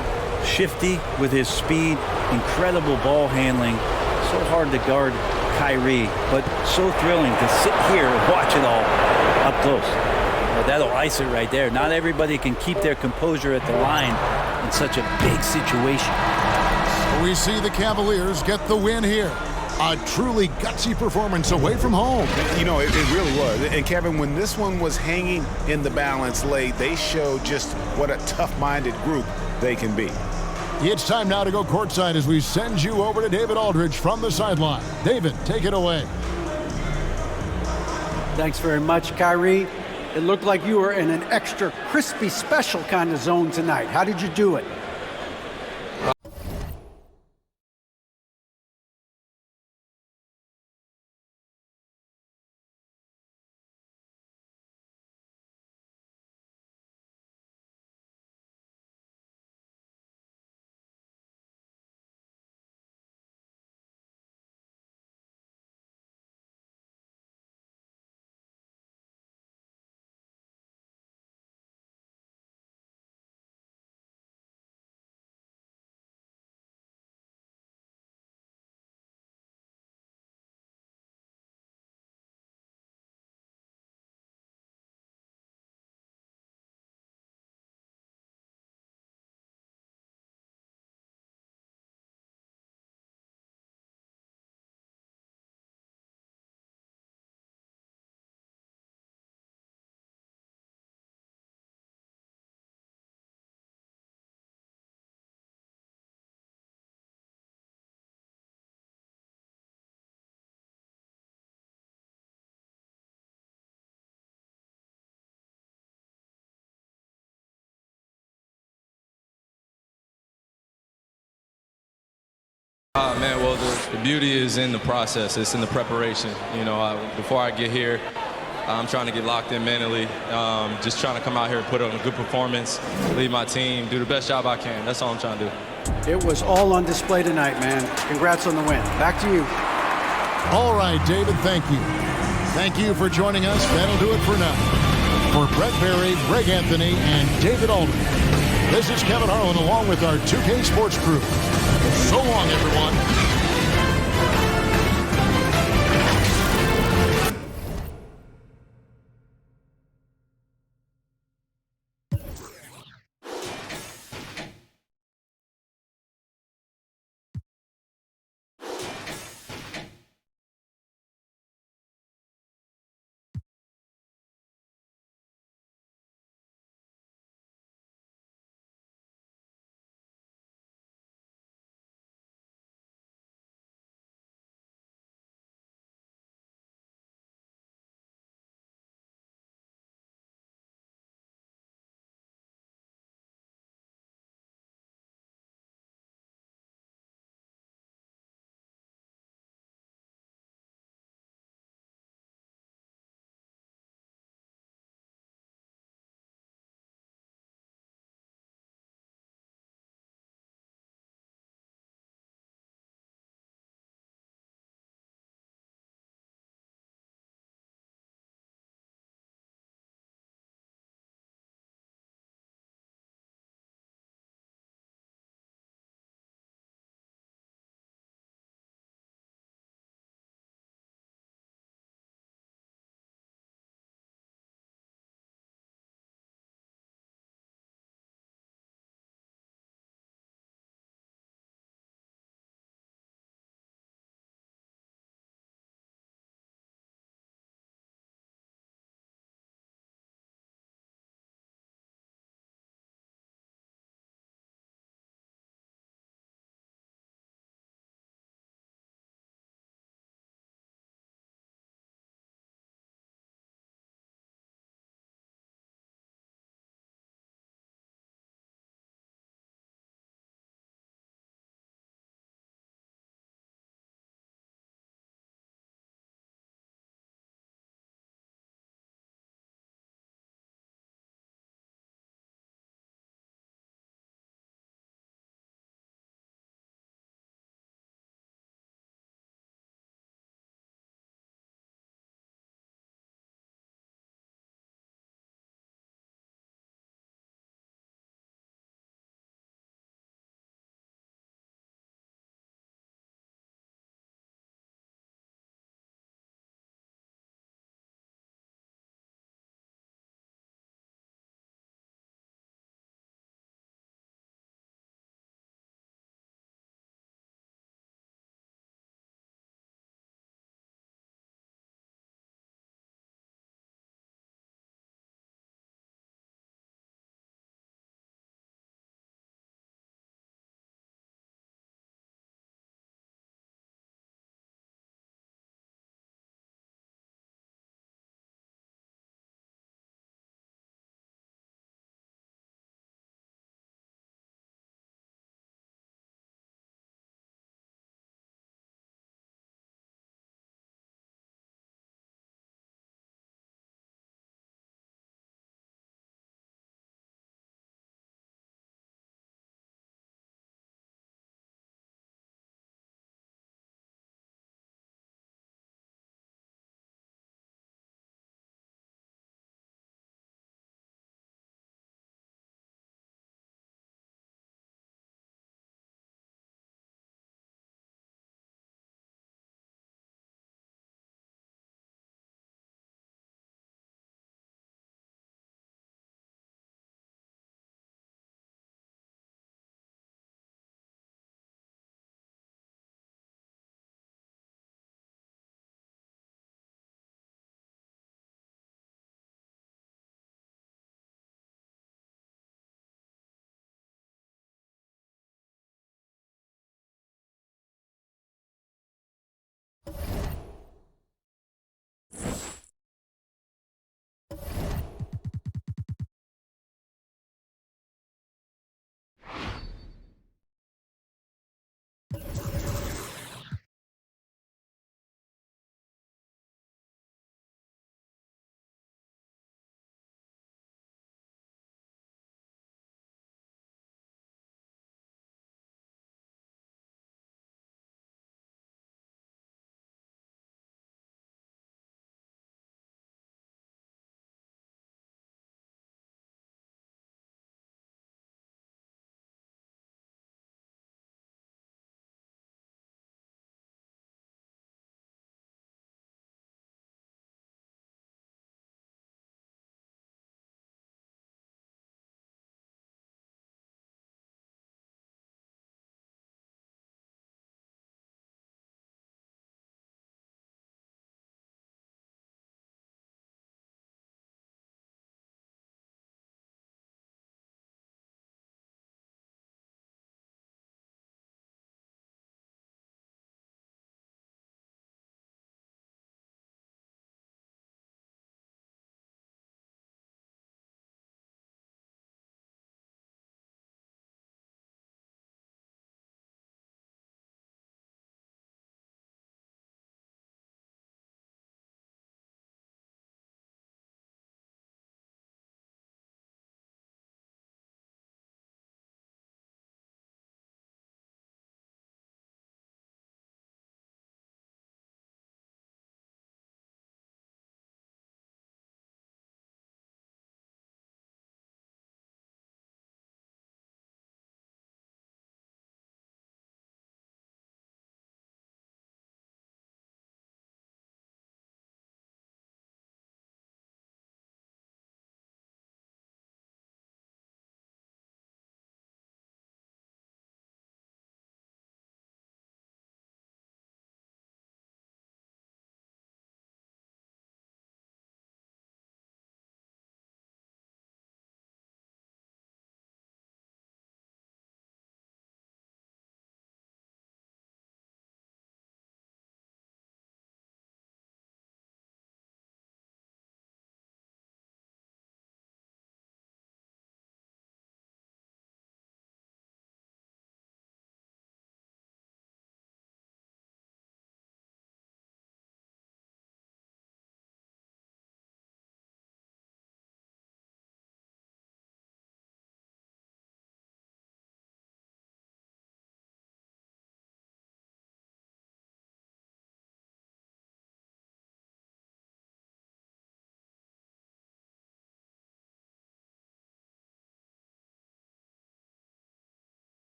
Shifty with his speed, incredible ball handling. So hard to guard Kyrie, but so thrilling to sit here and watch it all up close. Well, that'll ice it right there. Not everybody can keep their composure at the line in such a big situation. We see the Cavaliers get the win here. A truly gutsy performance away from home. You know, it really was. And Kevin, when this one was hanging in the balance late, they showed just what a tough-minded group they can be. It's time now to go courtside as we send you over to David Aldridge from the sideline. David, take it away. Thanks very much, Kyrie. It looked like you were in an extra crispy special kind of zone tonight. How did you do it? Man, well, the beauty is in the process. It's in the preparation. You know, before I get here, I'm trying to get locked in mentally, just trying to come out here and put on a good performance, lead my team, do the best job I can. That's all I'm trying to do. It was all on display tonight, man. Congrats on the win. Back to you. All right, David, thank you. Thank you for joining us. That'll do it for now. For Brett Berry, Greg Anthony, and David Aldridge, this is Kevin Harlan along with our 2K Sports crew. So long, everyone.